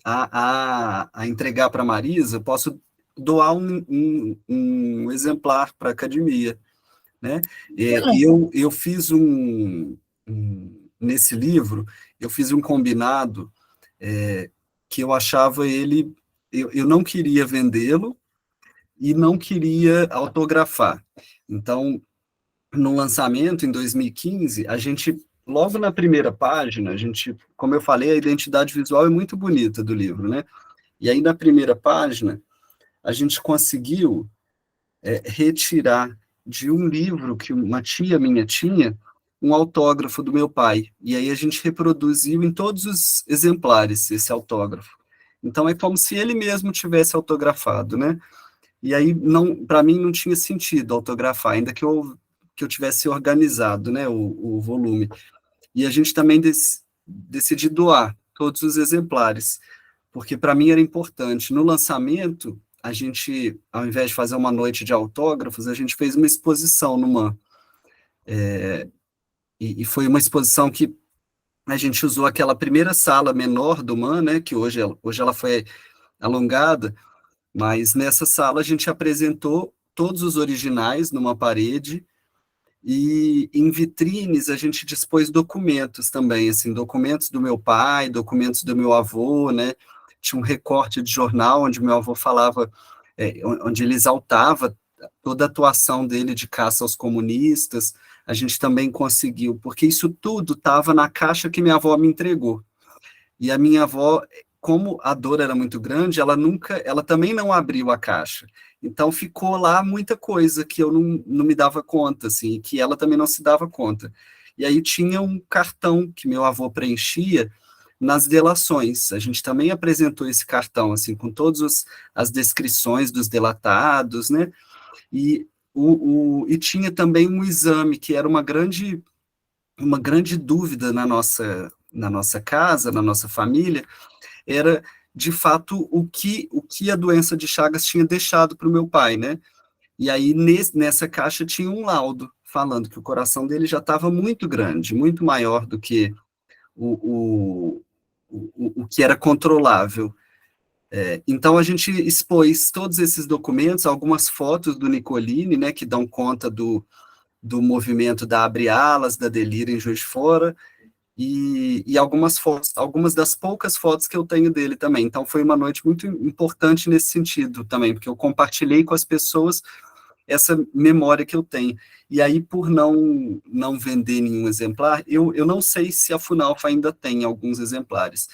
a entregar para a Marisa, posso doar um exemplar para a academia, né? Eu fiz nesse livro, eu fiz um combinado que eu achava ele, eu não queria vendê-lo e não queria autografar. Então, no lançamento, em 2015, a gente, logo na primeira página, como eu falei, a identidade visual é muito bonita do livro, né? E aí, na primeira página, a gente conseguiu retirar de um livro que uma tia minha tinha, um autógrafo do meu pai. E aí a gente reproduziu em todos os exemplares esse autógrafo. Então, é como se ele mesmo tivesse autografado, né? E aí, para mim, não tinha sentido autografar, ainda que eu tivesse organizado, né, o volume. E a gente também decidiu doar todos os exemplares, porque para mim era importante. No lançamento, a gente, ao invés de fazer uma noite de autógrafos, a gente fez uma exposição no MAN. E foi uma exposição que a gente usou aquela primeira sala menor do MAN, né, que hoje ela foi alongada, mas nessa sala a gente apresentou todos os originais numa parede, e em vitrines a gente dispôs documentos também, assim, documentos do meu pai, documentos do meu avô, né? Tinha um recorte de jornal onde meu avô falava, onde ele exaltava toda a atuação dele de caça aos comunistas. A gente também conseguiu, porque isso tudo estava na caixa que minha avó me entregou. E a minha avó, como a dor era muito grande, ela também não abriu a caixa. Então ficou lá muita coisa que eu não me dava conta, assim, que ela também não se dava conta. E aí tinha um cartão que meu avô preenchia nas delações. A gente também apresentou esse cartão, assim, com todas as descrições dos delatados, né? E tinha também um exame que era uma grande dúvida na nossa casa, na nossa família, era, de fato, o que a doença de Chagas tinha deixado para o meu pai, né? E aí, nessa caixa, tinha um laudo falando que o coração dele já estava muito grande, muito maior do que o que era controlável. Então, a gente expôs todos esses documentos, algumas fotos do Nicolini, né, que dão conta do movimento da Abre Alas, da Delira em Juiz de Fora, e algumas fotos, algumas das poucas fotos que eu tenho dele também. Então, foi uma noite muito importante nesse sentido também, porque eu compartilhei com as pessoas essa memória que eu tenho. E aí, por não vender nenhum exemplar, eu não sei se a Funalfa ainda tem alguns exemplares,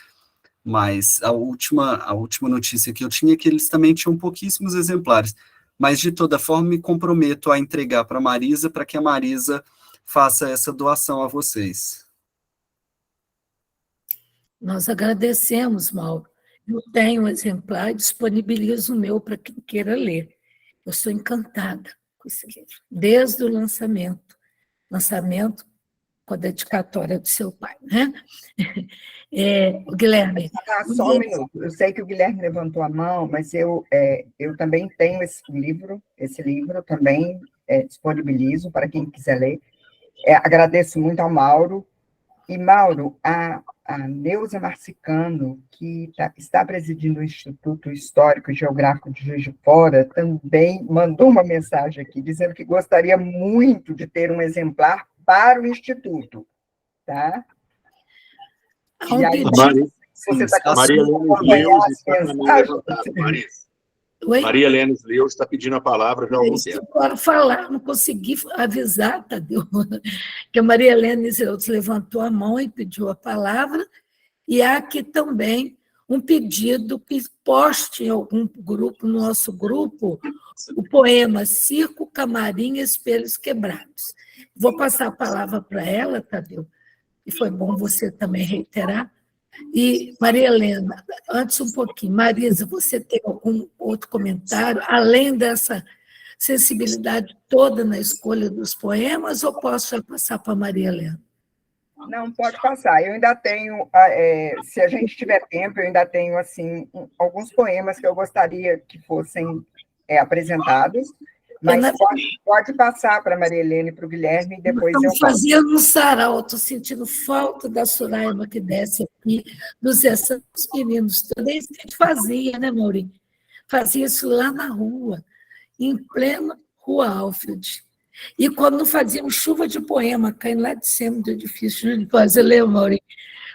mas a última notícia que eu tinha é que eles também tinham pouquíssimos exemplares. Mas, de toda forma, me comprometo a entregar para a Marisa, para que a Marisa faça essa doação a vocês. Nós agradecemos, Mauro. Eu tenho um exemplar e disponibilizo o meu para quem queira ler. Eu sou encantada com esse livro, desde o lançamento com a dedicatória do seu pai, né? Guilherme. Só um minuto. Eu sei que o Guilherme levantou a mão, mas eu também tenho esse livro também disponibilizo para quem quiser ler. Agradeço muito ao Mauro. E, Mauro, a Neuza Marcicano, que está presidindo o Instituto Histórico e Geográfico de Juiz de Fora, também mandou uma mensagem aqui, dizendo que gostaria muito de ter um exemplar para o Instituto, tá? E aí, você está Maria Helena Leus está levantada, Oi? Maria Helena Leus está pedindo a palavra já há algum tempo. Eu quero falar, não consegui avisar, Tadeu, que a Maria Helena Leus levantou a mão e pediu a palavra, e há aqui também um pedido que poste em algum grupo, no nosso grupo, o poema Circo, Camarim e Espelhos Quebrados. Vou passar a palavra para ela, Tadeu, e foi bom você também reiterar. E, Maria Helena, antes um pouquinho, Marisa, você tem algum outro comentário, além dessa sensibilidade toda na escolha dos poemas, ou posso já passar para a Maria Helena? Não, pode passar. Eu ainda tenho, se a gente tiver tempo, eu ainda tenho assim, alguns poemas que eu gostaria que fossem apresentados, mas pode passar para a Maria Helena e para o Guilherme, e depois eu faço. Fazendo um sarau, estou sentindo falta da Soraima que desce aqui, dos meninos, tudo isso que a gente fazia, né, Maurinho? Fazia isso lá na rua, em plena Rua Alfred. E quando fazíamos chuva de poema, caindo lá de cima do edifício de Paz, leu, Maurinho?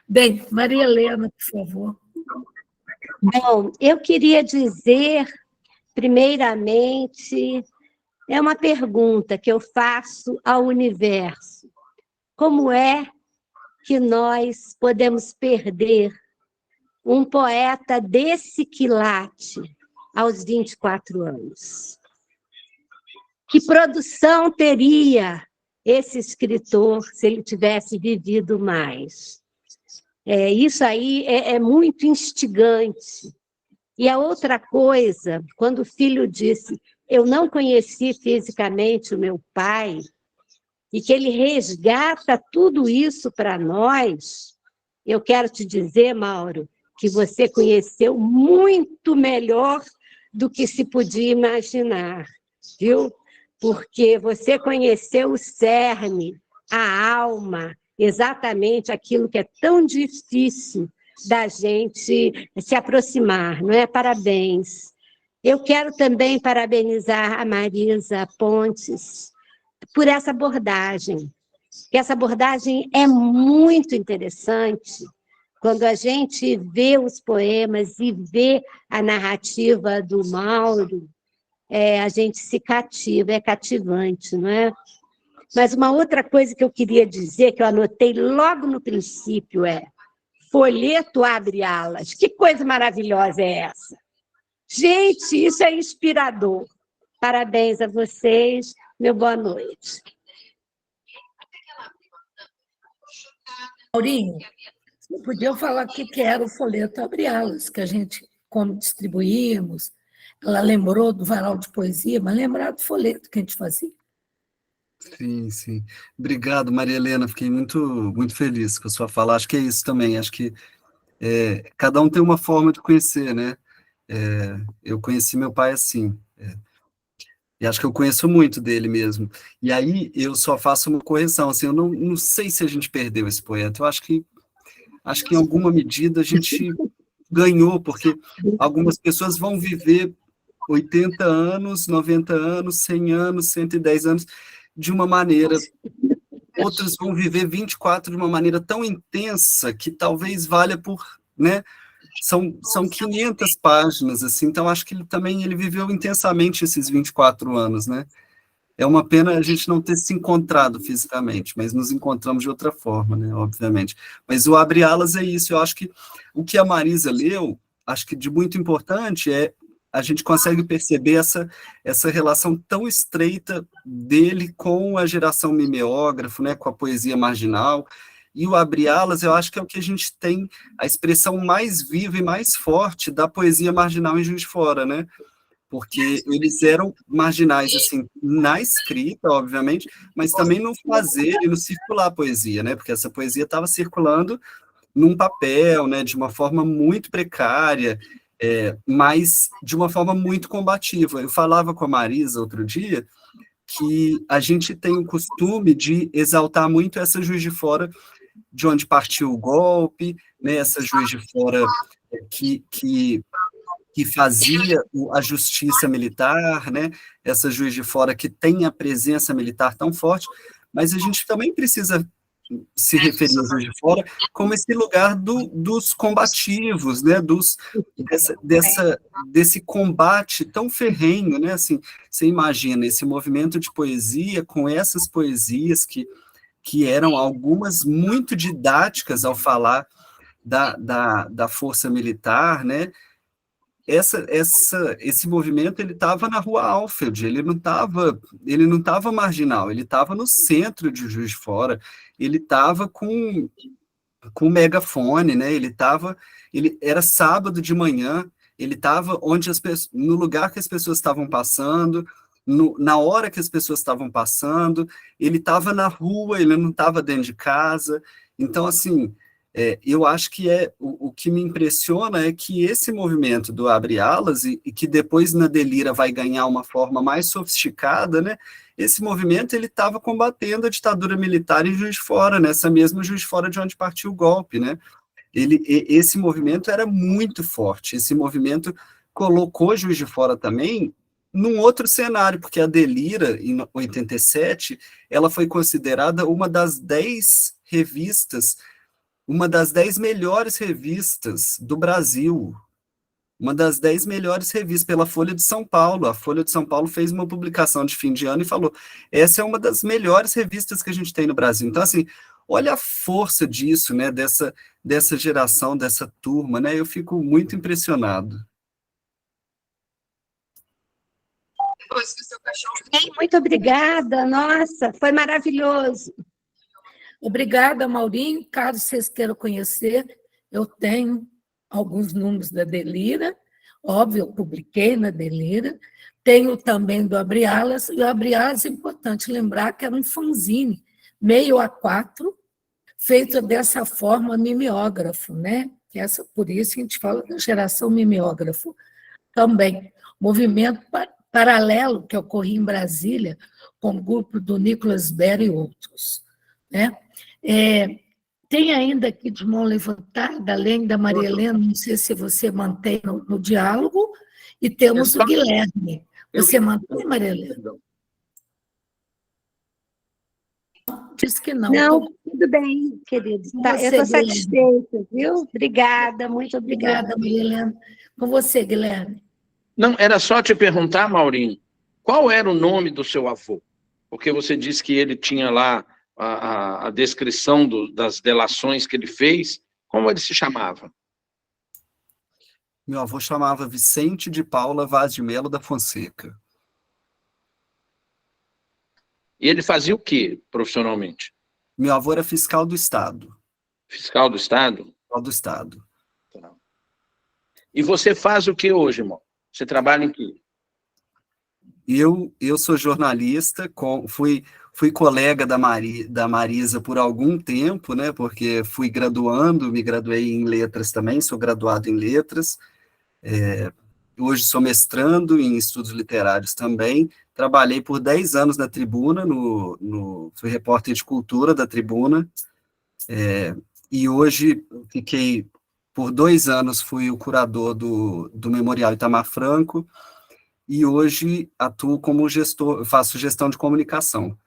Bem, Maria Helena, por favor. Bom, eu queria dizer, primeiramente, é uma pergunta que eu faço ao universo. Como é que nós podemos perder um poeta desse quilate aos 24 anos? Que produção teria esse escritor se ele tivesse vivido mais? Isso aí é muito instigante. E a outra coisa, quando o filho disse, eu não conheci fisicamente o meu pai, e que ele resgata tudo isso para nós, eu quero te dizer, Mauro, que você conheceu muito melhor do que se podia imaginar, viu? Porque você conheceu o cerne, a alma, exatamente aquilo que é tão difícil da gente se aproximar, não é? Parabéns. Eu quero também parabenizar a Marisa Pontes por essa abordagem, que essa abordagem é muito interessante quando a gente vê os poemas e vê a narrativa do Mauro, a gente se cativa, é cativante, não é? Mas uma outra coisa que eu queria dizer, que eu anotei logo no princípio, folheto abre alas. Que coisa maravilhosa é essa? Gente, isso é inspirador. Parabéns a vocês, meu boa noite. Maurinho, você podia falar o que era o folheto abre alas, que a gente, como distribuímos, ela lembrou do varal de poesia, mas lembrar do folheto que a gente fazia. Sim, sim. Obrigado, Maria Helena. Fiquei muito feliz com a sua fala. Acho que é isso também. Acho que cada um tem uma forma de conhecer, né? Eu conheci meu pai assim. E acho que eu conheço muito dele mesmo. E aí eu só faço uma correção. Assim, eu não sei se a gente perdeu esse poeta. Eu acho que em alguma medida a gente ganhou, porque algumas pessoas vão viver 80 anos, 90 anos, 100 anos, 110 anos, de uma maneira, outros vão viver 24 de uma maneira tão intensa que talvez valha por, né? São 500 páginas, assim, então acho que ele viveu intensamente esses 24 anos, né? É uma pena a gente não ter se encontrado fisicamente, mas nos encontramos de outra forma, né? Obviamente. Mas o Abre Alas é isso, eu acho que o que a Marisa leu, acho que de muito importante a gente consegue perceber essa relação tão estreita dele com a geração mimeógrafo, né, com a poesia marginal, E o Abre Alas, eu acho que é o que a gente tem a expressão mais viva e mais forte da poesia marginal em Juiz de Fora, né? Porque eles eram marginais, assim, na escrita, obviamente, mas também no fazer e no circular a poesia, né? Porque essa poesia estava circulando num papel, né, de uma forma muito precária, mas de uma forma muito combativa. Eu falava com a Marisa outro dia que a gente tem o costume de exaltar muito essa Juiz de Fora de onde partiu o golpe, né, essa Juiz de Fora que fazia a justiça militar, né, essa Juiz de Fora que tem a presença militar tão forte, mas a gente também precisa se referir a Juiz de Fora como esse lugar dos combativos, né, desse combate tão ferrenho, né, assim, você imagina esse movimento de poesia com essas poesias que eram algumas muito didáticas ao falar da força militar, né, esse movimento ele estava na Rua Alfeld, ele não estava marginal, ele estava no centro de Juiz de Fora, ele estava com megafone, né? Ele era sábado de manhã, ele estava no lugar que as pessoas estavam passando, na hora que as pessoas estavam passando, ele estava na rua, ele não estava dentro de casa. Então, assim, eu acho que o que me impressiona é que esse movimento do Abre Alas, e que depois na Delira vai ganhar uma forma mais sofisticada, né? Esse movimento ele estava combatendo a ditadura militar em Juiz de Fora, nessa mesma Juiz de Fora de onde partiu o golpe, né? Esse movimento era muito forte, esse movimento colocou Juiz de Fora também num outro cenário, porque a Delira, em 87, ela foi considerada uma das 10 melhores revistas do Brasil, uma das 10 melhores revistas pela Folha de São Paulo. A Folha de São Paulo fez uma publicação de fim de ano e falou, essa é uma das melhores revistas que a gente tem no Brasil. Então, assim, olha a força disso, né, dessa geração, dessa turma, né, eu fico muito impressionado. Muito obrigada, nossa, foi maravilhoso. Obrigada, Maurinho. Caso vocês queiram conhecer, eu tenho alguns números da Delira, óbvio, eu publiquei na Delira, tenho também do Abre Alas, e o Abre Alas é importante lembrar que era um fanzine, meio A4, feito dessa forma mimeógrafo, né? Por isso a gente fala da geração mimeógrafo também. Movimento paralelo que ocorria em Brasília, com o grupo do Nicolas Berry e outros, né? Tem ainda aqui de mão levantada, além da Maria Helena, não sei se você mantém no diálogo, e temos o Guilherme. Você mantém, Maria Helena? Diz que não. Não, tudo bem, querido. Tá, eu estou satisfeita, viu? Obrigada, muito obrigada. Obrigada, Maria Helena. Com você, Guilherme. Não, era só te perguntar, Maurinho, qual era o nome do seu avô? Porque você disse que ele tinha lá a descrição das delações que ele fez. Como ele se chamava? Meu avô chamava Vicente de Paula Vaz de Melo da Fonseca. E ele fazia o quê, profissionalmente? Meu avô era fiscal do Estado. Fiscal do Estado? Fiscal do Estado. Tá. E você faz o que hoje, irmão? Você trabalha em quê? Eu sou jornalista, fui colega da Marisa por algum tempo, né, porque me graduei em letras também, sou graduado em letras, hoje sou mestrando em estudos literários também, trabalhei por 10 anos na Tribuna, fui repórter de cultura da Tribuna, e hoje por 2 anos fui o curador do Memorial Itamar Franco, e hoje atuo como gestor, faço gestão de comunicação.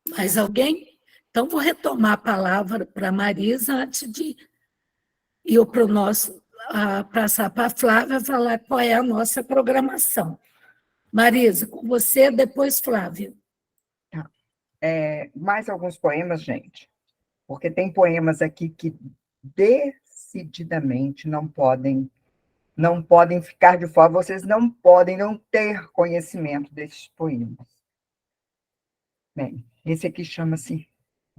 Mais alguém? Então, vou retomar a palavra para a Marisa antes de ir para o nosso, passar para a Flávia falar qual é a nossa programação. Marisa, com você, depois Flávia. Tá. Mais alguns poemas, gente, porque tem poemas aqui que decididamente não podem não podem ficar de fora, vocês não podem não ter conhecimento desses poemas. Bem, esse aqui chama-se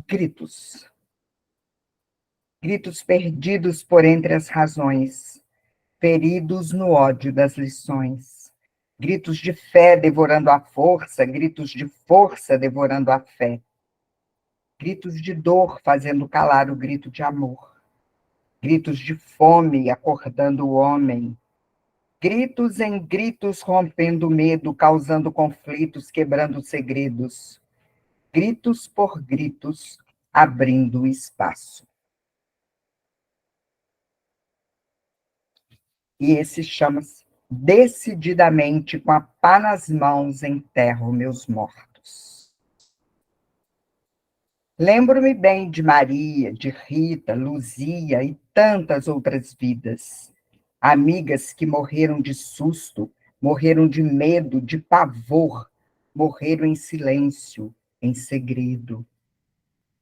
Gritos. Gritos perdidos por entre as razões, feridos no ódio das lições. Gritos de fé devorando a força, gritos de força devorando a fé. Gritos de dor fazendo calar o grito de amor. Gritos de fome acordando o homem. Gritos em gritos rompendo o medo, causando conflitos, quebrando segredos. Gritos por gritos, abrindo espaço. E esse chama-se Decididamente, com a pá nas mãos, enterro meus mortos. Lembro-me bem de Maria, de Rita, Luzia e tantas outras vidas. Amigas que morreram de susto, morreram de medo, de pavor, morreram em silêncio, em segredo.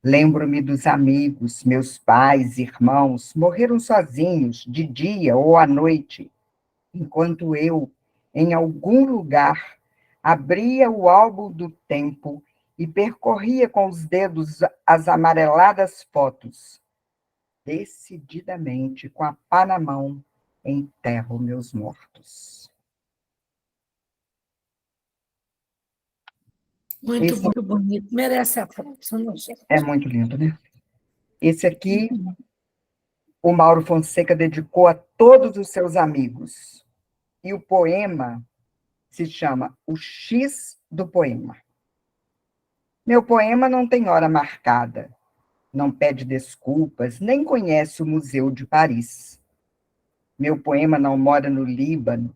Lembro-me dos amigos, meus pais, irmãos, morreram sozinhos, de dia ou à noite, enquanto eu, em algum lugar, abria o álbum do tempo e percorria com os dedos as amareladas fotos. Decididamente, com a pá na mão, enterro meus mortos. Muito, muito bonito. Merece aplauso, não, gente? É muito lindo, né? Esse aqui, o Mauro Fonseca dedicou a todos os seus amigos. E o poema se chama O X do Poema. Meu poema não tem hora marcada, não pede desculpas, nem conhece o Museu de Paris. Meu poema não mora no Líbano,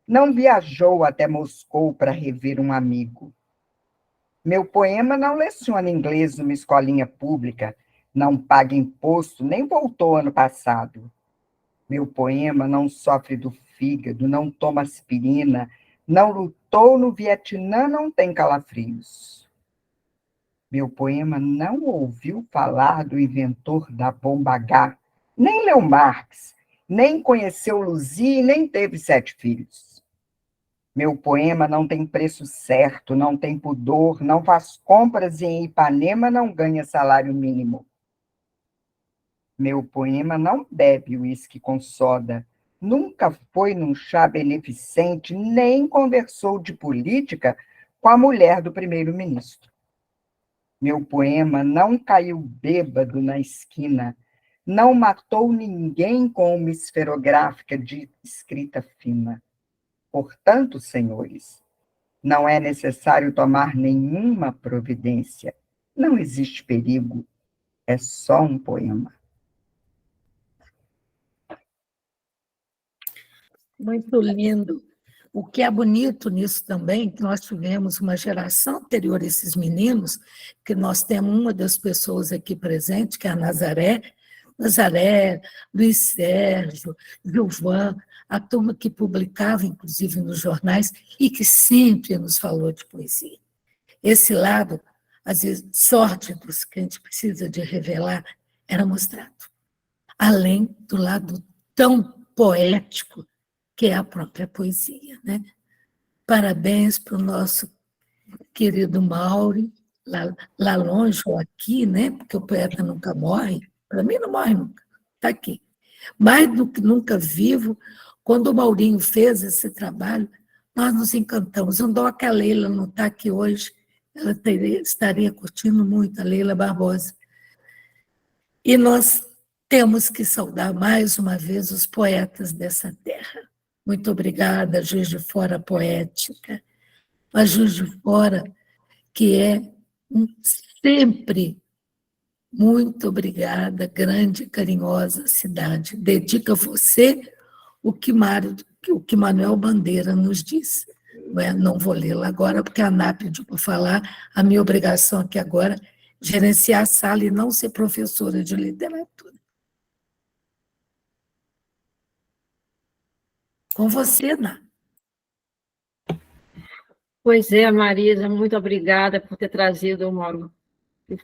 não viajou até Moscou para rever um amigo. Meu poema não leciona inglês numa escolinha pública, não paga imposto, nem voltou ano passado. Meu poema não sofre do fígado, não toma aspirina, não lutou no Vietnã, não tem calafrios. Meu poema não ouviu falar do inventor da bomba H, nem leu Marx, nem conheceu Luzia e nem teve 7 filhos. Meu poema não tem preço certo, não tem pudor, não faz compras e em Ipanema não ganha salário mínimo. Meu poema não bebe uísque com soda, nunca foi num chá beneficente, nem conversou de política com a mulher do primeiro-ministro. Meu poema não caiu bêbado na esquina, não matou ninguém com uma esferográfica de escrita fina. Portanto, senhores, não é necessário tomar nenhuma providência. Não existe perigo, é só um poema. Muito lindo. O que é bonito nisso também, que nós tivemos uma geração anterior a esses meninos, que nós temos uma das pessoas aqui presente, que é a Nazaré, Luiz Sérgio, Gilvan, a turma que publicava, inclusive, nos jornais, e que sempre nos falou de poesia. Esse lado, às vezes, sórdidos, que a gente precisa de revelar, era mostrado. Além do lado tão poético que é a própria poesia, né? Parabéns para o nosso querido Mauro, lá longe ou aqui, né? Porque o poeta nunca morre. Para mim, não morre nunca. Está aqui. Mais do que nunca vivo, quando o Maurinho fez esse trabalho, nós nos encantamos. Um dó que a Leila não está aqui hoje, ela estaria curtindo muito, a Leila Barbosa. E nós temos que saudar mais uma vez os poetas dessa terra. Muito obrigada, Juiz de Fora Poética, a Juiz de Fora, que é sempre muito obrigada, grande e carinhosa cidade. Dedica a você o que Manuel Bandeira nos disse. Não vou lê-la agora, porque a Ana pediu para falar, a minha obrigação aqui agora é gerenciar a sala e não ser professora de literatura. Com você, Ná. Pois é, Marisa, muito obrigada por ter trazido o Mauro,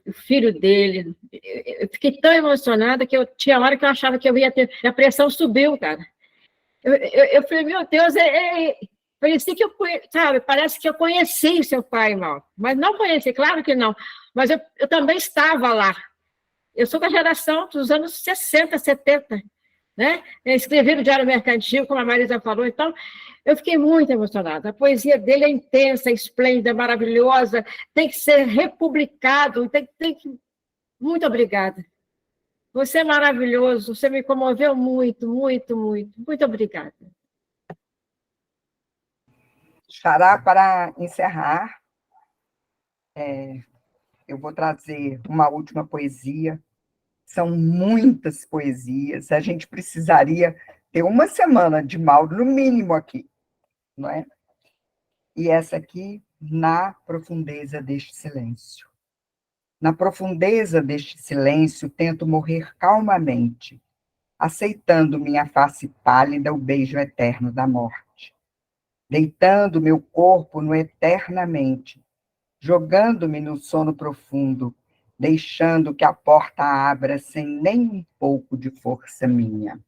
o filho dele. Eu fiquei tão emocionada que tinha hora que eu achava que eu ia ter... A pressão subiu, cara. Eu falei, meu Deus, parecia que sabe, parece que eu conheci seu pai, Mauro, mas não conheci, claro que não, mas eu também estava lá. Eu sou da geração dos anos 60, 70, né? Eu escrevi no Diário Mercantil, como a Marisa falou, então eu fiquei muito emocionada. A poesia dele é intensa, esplêndida, maravilhosa, tem que ser republicado, tem que... Muito obrigada. Você é maravilhoso, você me comoveu muito, muito, muito. Muito obrigada. Xará, para encerrar, eu vou trazer uma última poesia. São muitas poesias, a gente precisaria ter uma semana de Mauro, no mínimo, aqui, não é? E essa aqui, Na Profundeza deste Silêncio. Na profundeza deste silêncio, tento morrer calmamente, aceitando minha face pálida o beijo eterno da morte, deitando meu corpo no eternamente, jogando-me no sono profundo, deixando que a porta abra sem nem um pouco de força minha.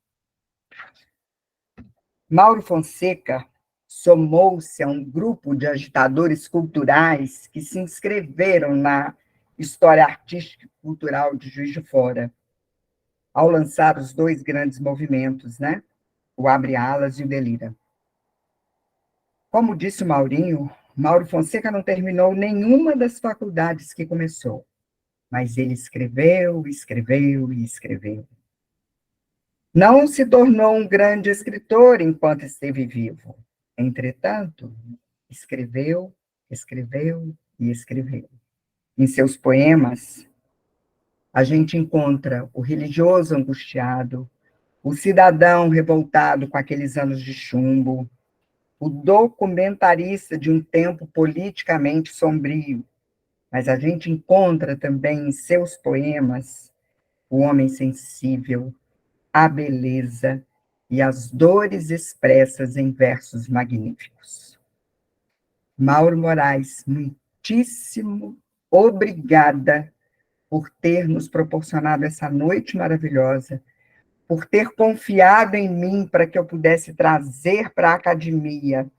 Mauro Fonseca somou-se a um grupo de agitadores culturais que se inscreveram na história artística e cultural de Juiz de Fora, ao lançar os dois grandes movimentos, né? O Abre Alas e o Delira. Como disse o Maurinho, Mauro Fonseca não terminou nenhuma das faculdades que começou, mas ele escreveu, escreveu e escreveu. Não se tornou um grande escritor enquanto esteve vivo. Entretanto, escreveu, escreveu e escreveu. Em seus poemas, a gente encontra o religioso angustiado, o cidadão revoltado com aqueles anos de chumbo, o documentarista de um tempo politicamente sombrio, mas a gente encontra também em seus poemas o homem sensível, a beleza e as dores expressas em versos magníficos. Mauro Moraes, muitíssimo obrigada por ter nos proporcionado essa noite maravilhosa, por ter confiado em mim para que eu pudesse trazer para a academia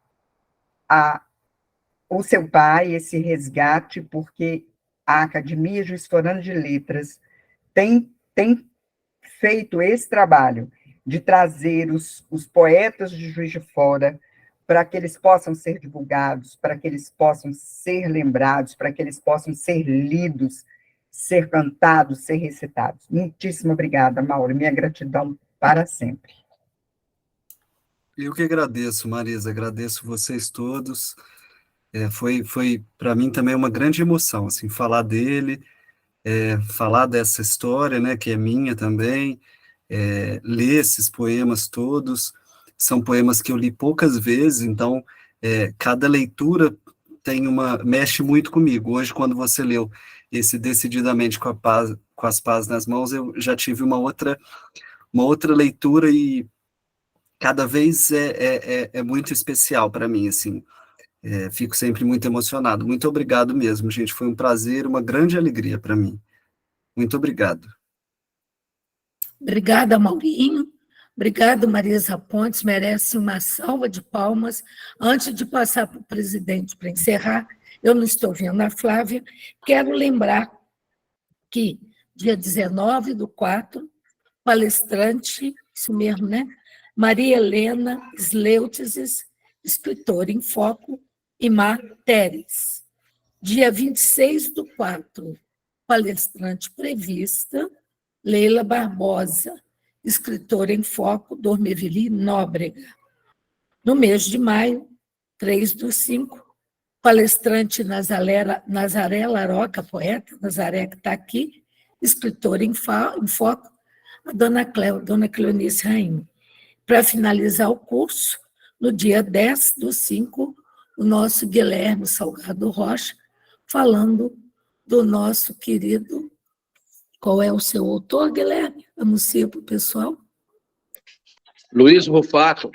o seu pai, esse resgate, porque a Academia Juiz Forano de Letras tem feito esse trabalho de trazer os poetas de Juiz de Fora para que eles possam ser divulgados, para que eles possam ser lembrados, para que eles possam ser lidos, ser cantados, ser recitados. Muitíssimo obrigada, Mauro. Minha gratidão para sempre. Eu que agradeço, Marisa, agradeço vocês todos. Foi para mim também uma grande emoção, assim, falar dele, falar dessa história, né, que é minha também, ler esses poemas todos. São poemas que eu li poucas vezes, então cada leitura mexe muito comigo. Hoje, quando você leu esse Decididamente com as Paz nas Mãos, eu já tive uma outra leitura e cada vez é muito especial para mim, assim. Fico sempre muito emocionado. Muito obrigado mesmo, gente. Foi um prazer, uma grande alegria para mim. Muito obrigado. Obrigada, Maurinho. Obrigada, Marisa Pontes. Merece uma salva de palmas. Antes de passar para o presidente para encerrar, eu não estou vendo a Flávia, quero lembrar que, dia 19/4, palestrante, isso mesmo, né? Maria Helena Sleutizes, escritora em foco, e Teres. Dia 26/4, palestrante prevista, Leila Barbosa, escritora em foco, Dormevili Nóbrega. No mês de maio, 3/5, palestrante Nazaré Laroca, poeta, Nazaré que está aqui, escritora em foco, a dona Cleonice Rainha. Para finalizar o curso, no dia 10/5, o nosso Guilherme Salgado Rocha, falando do nosso querido... Qual é o seu autor, Guilherme? Anuncia para o pessoal. Luiz Rufato.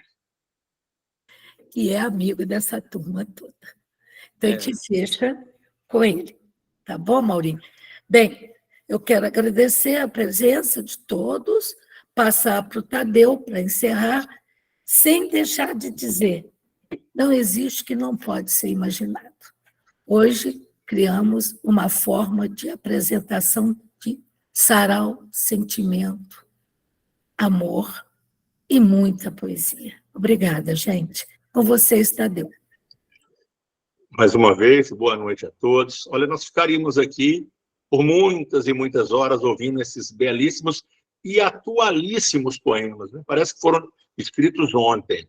Que é amigo dessa turma toda. Então, a gente fecha com ele. Tá bom, Maurinho? Bem, eu quero agradecer a presença de todos, passar para o Tadeu para encerrar, sem deixar de dizer, não existe o que não pode ser imaginado. Hoje, criamos uma forma de apresentação de sarau, sentimento, amor e muita poesia. Obrigada, gente. Com vocês, Tadeu. Mais uma vez, boa noite a todos. Olha, nós ficaríamos aqui por muitas e muitas horas ouvindo esses belíssimos e atualíssimos poemas, né? Parece que foram escritos ontem.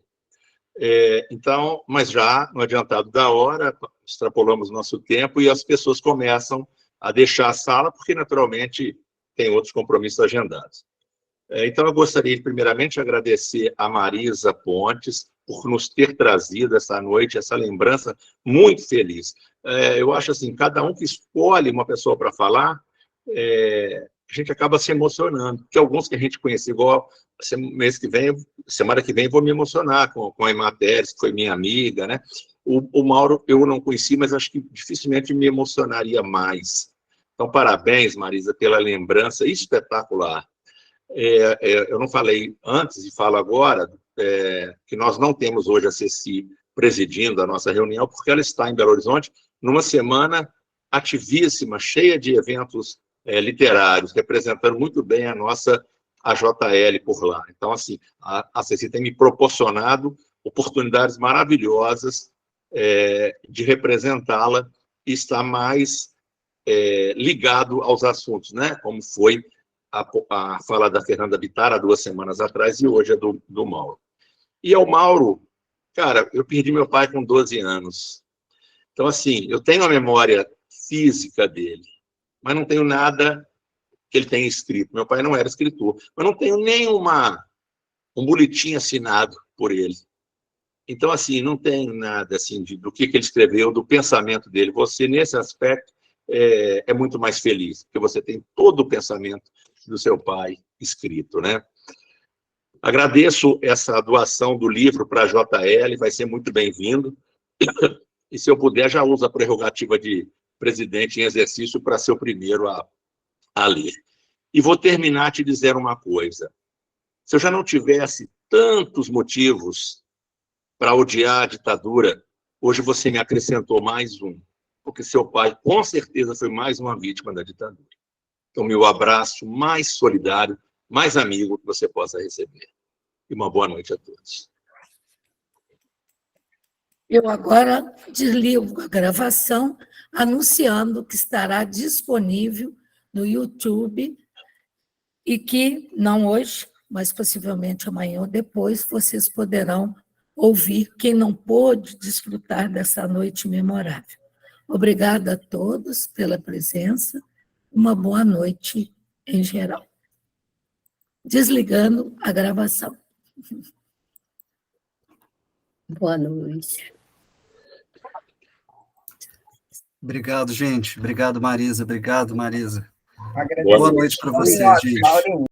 Então, mas já no adiantado da hora, extrapolamos nosso tempo e as pessoas começam a deixar a sala, porque, naturalmente, tem outros compromissos agendados. Então, eu gostaria, primeiramente, de agradecer a Marisa Pontes por nos ter trazido essa noite, essa lembrança muito feliz. Eu acho assim, cada um que escolhe uma pessoa para falar, a gente acaba se emocionando, porque alguns que a gente conhece, igual semana que vem, vou me emocionar com a Emma Teres, que foi minha amiga, né? O Mauro eu não conheci, mas acho que dificilmente me emocionaria mais. Então, parabéns, Marisa, pela lembrança espetacular. Eu não falei antes e falo agora que nós não temos hoje a Ceci presidindo a nossa reunião, porque ela está em Belo Horizonte numa semana ativíssima, cheia de eventos literários, representando muito bem a nossa AJL por lá. Então, assim, a Ceci tem me proporcionado oportunidades maravilhosas de representá-la e estar mais ligado aos assuntos, né? Como foi a fala da Fernanda Bittar há 2 semanas atrás e hoje é do Mauro. E ao Mauro, cara, eu perdi meu pai com 12 anos. Então, assim, eu tenho a memória física dele, mas não tenho nada que ele tenha escrito. Meu pai não era escritor, mas não tenho nem um boletim assinado por ele. Então, assim, não tenho nada assim do que ele escreveu, do pensamento dele. Você, nesse aspecto, é muito mais feliz, porque você tem todo o pensamento do seu pai escrito, né? Agradeço essa doação do livro para a JL, vai ser muito bem-vindo. E, se eu puder, já uso a prerrogativa de presidente em exercício para ser o primeiro a ler. E vou terminar te dizer uma coisa. Se eu já não tivesse tantos motivos para odiar a ditadura, hoje você me acrescentou mais um, porque seu pai, com certeza, foi mais uma vítima da ditadura. Então, meu abraço mais solidário, mais amigo que você possa receber. E uma boa noite a todos. Eu agora desligo a gravação, anunciando que estará disponível no YouTube e que, não hoje, mas possivelmente amanhã ou depois, vocês poderão ouvir quem não pôde desfrutar dessa noite memorável. Obrigada a todos pela presença. Uma boa noite em geral. Desligando a gravação. Boa noite. Obrigado, gente. Obrigado, Marisa. Obrigado, Marisa. Agradeço. Boa noite para vocês, Maurinho, gente. Maurinho.